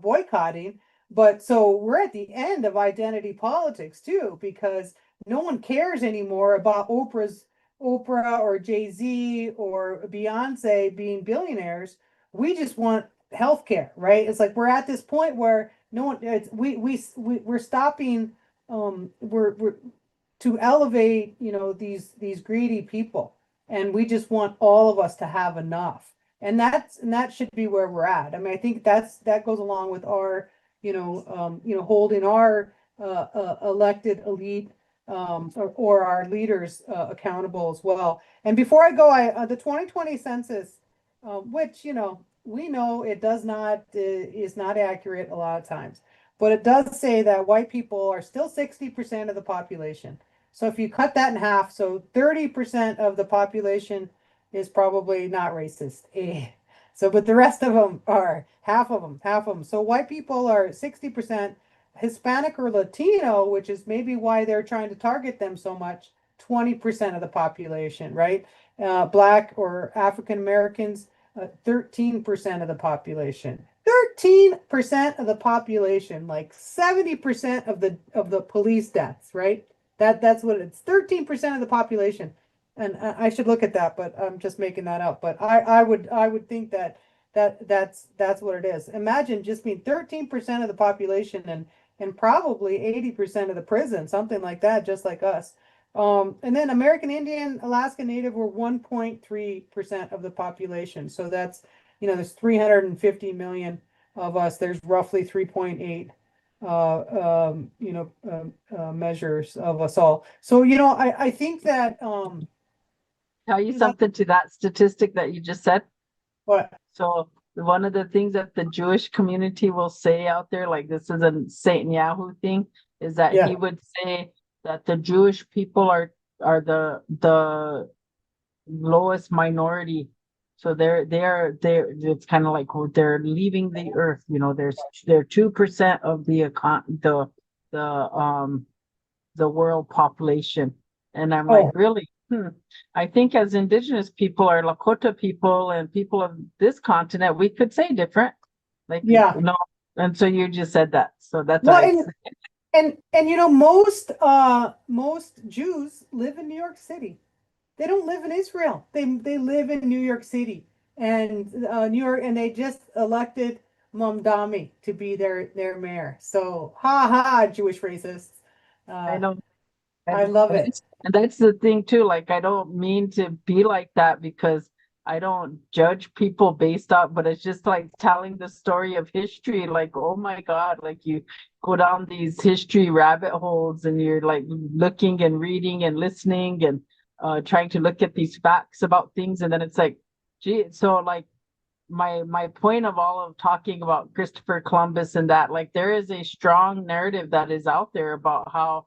boycotting. But so we're at the end of identity politics too, because no one cares anymore about Oprah or Jay-Z or Beyonce being billionaires. We just want healthcare, right? It's like we're at this point where no one, we're stopping, we're to elevate, these greedy people, and we just want all of us to have enough, and that should be where we're at. I mean, I think that goes along with our, holding our elected elite, or our leaders accountable as well. And before I go, the 2020 census, which we know it is not accurate a lot of times, but it does say that white people are still 60% of the population. So if you cut that in half, so 30% of the population is probably not racist. So, but the rest of them are half of them. So white people are 60%, Hispanic or Latino, which is maybe why they're trying to target them so much, 20% of the population, right? Black or African Americans, 13% of the population. 13% of the population, like 70% of the police deaths, right? That's what it's 13% of the population. And I should look at that, but I'm just making that up. But I would think that's what it is. Imagine just being 13% of the population and probably 80% of the prison, something like that, just like us. And then American Indian, Alaska Native were 1.3% of the population. So that's, there's 350 million of us. There's roughly 3.8 measures of us all. So, I think that tell you something to that statistic that you just said. What? So one of the things that the Jewish community will say out there, like this is a Satan Yahoo thing, is that he would say that the Jewish people are the lowest minority. So they're it's kind of like they're leaving the earth. They're 2% of the world population. And I'm like, really? I think as Indigenous people, or Lakota people, and people of this continent, we could say different. Like, and so you just said that. So that's well, and most Jews live in New York City. They don't live in Israel. They live in New York City, and New York, and they just elected Mamdani to be their mayor. So Jewish racists. I know. I love it. And that's the thing too. Like, I don't mean to be like that, because I don't judge people based off, but it's just like telling the story of history. Like, oh my God, like you go down these history rabbit holes, and you're like looking and reading and listening and trying to look at these facts about things. And then it's like, gee, so like my point of all of talking about Christopher Columbus and that, like, there is a strong narrative that is out there about how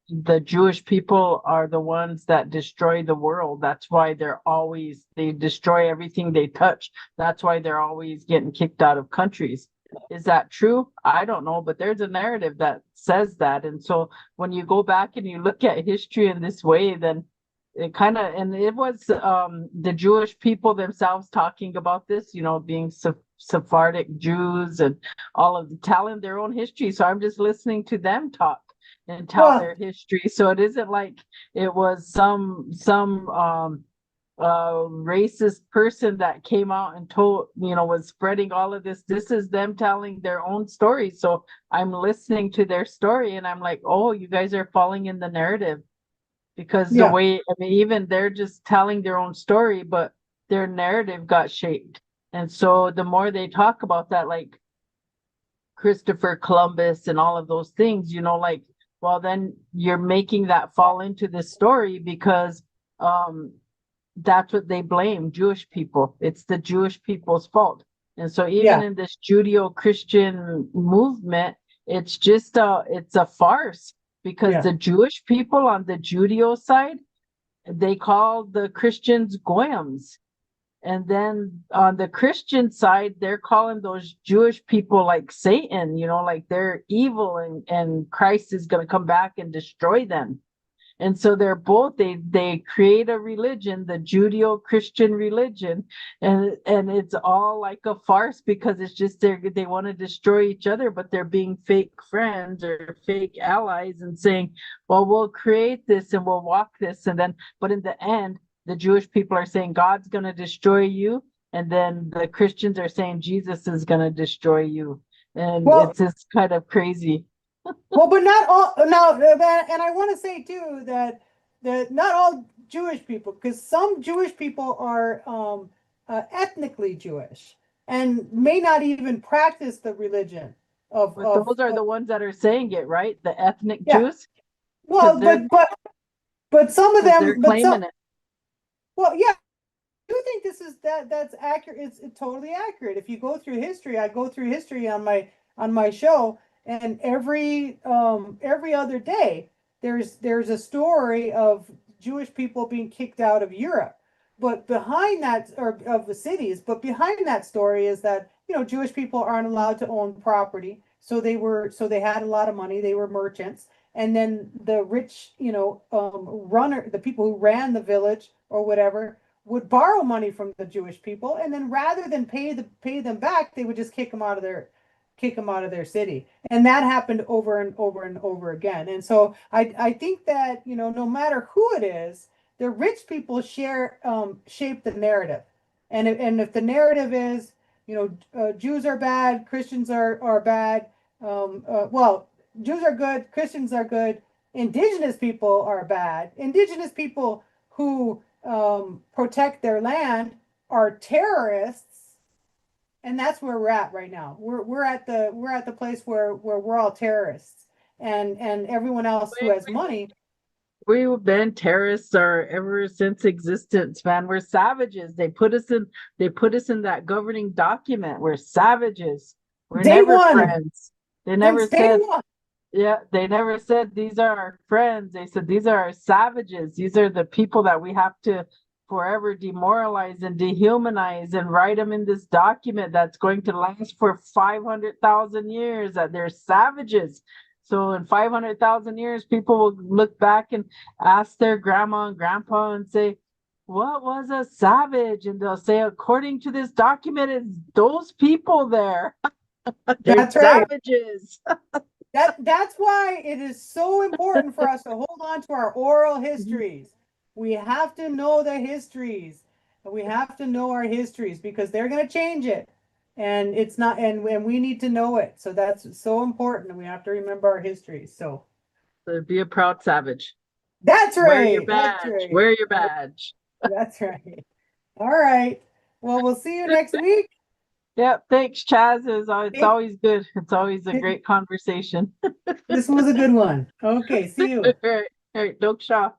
the Jewish people are the ones that destroy the world. That's why they destroy everything they touch. That's why they're always getting kicked out of countries. Is that true? I don't know, but there's a narrative that says that. And so when you go back and you look at history in this way, then it kind of, and it was the Jewish people themselves talking about this, being Sephardic Jews and all of telling their own history. So I'm just listening to them talk and tell Well, their history. So it isn't like it was some racist person that came out and told, was spreading all of this. This is them telling their own story. So I'm listening to their story and I'm like, oh, you guys are falling in the narrative, because the yeah, way, I mean, even they're just telling their own story, but their narrative got shaped. And so the more they talk about that, like Christopher Columbus and all of those things, like, well, then you're making that fall into this story because that's what they blame Jewish people. It's the Jewish people's fault. And so even yeah, in this Judeo-Christian movement, it's a farce, because yeah, the Jewish people on the Judeo side, they call the Christians goyams. And then on the Christian side, they're calling those Jewish people like Satan, like they're evil, and Christ is going to come back and destroy them. And so they're both, they create a religion, the Judeo-Christian religion, and it's all like a farce, because it's just they want to destroy each other, but they're being fake friends or fake allies and saying, well, we'll create this and we'll walk this, and then, but in the end, the Jewish people are saying God's going to destroy you, and then the Christians are saying Jesus is going to destroy you, and well, it's just kind of crazy. but not all. Now, and I want to say too that not all Jewish people, because some Jewish people are ethnically Jewish and may not even practice the religion But those are of the ones that are saying it, right? The ethnic yeah. Jews, because Well, but some of they're them, but some, claiming it. well, yeah. I do think this is that's accurate. It's totally accurate. If you go through history, I go through history on my show, and every other day there's a story of Jewish people being kicked out of Europe. But behind that, or of the cities, but behind that story is that, Jewish people aren't allowed to own property. So they had a lot of money, they were merchants. And then the rich, the people who ran the village or whatever would borrow money from the Jewish people, and then rather than pay them back, they would just kick them out of their city. And that happened over and over and over again. And so I think that, no matter who it is, the rich people shape the narrative. And if the narrative is, Jews are bad, Christians are bad, well, Jews are good, Christians are good, indigenous people are bad. Indigenous people who protect their land are terrorists, and that's where we're at right now. We're at the place where we're all terrorists, and everyone else who has money. We've been terrorists are ever since existence, man. We're savages. They put us in that governing document. We're savages. We're Day never one, friends. They never since day said, one. yeah, they never said these are our friends. They said these are our savages. These are the people that we have to forever demoralize and dehumanize, and write them in this document that's going to last for 500,000 years, that they're savages. So in 500,000 years, people will look back and ask their grandma and grandpa and say, what was a savage? And they'll say, according to this document, it's those people there. They're That's right. savages. That's why it is so important for us to hold on to our oral histories. We have to know the histories. We have to know our histories because they're going to change it. And it's not, and we need to know it. So that's so important. We have to remember our histories. So So be a proud savage. that's Wear your right. That's badge. right. Wear your badge. That's right. All right. Well, we'll see you next week. Yep. Thanks, Chaz. It's always good. It's always a great conversation. This was a good one. Okay. See you. All right. All right. Doksha.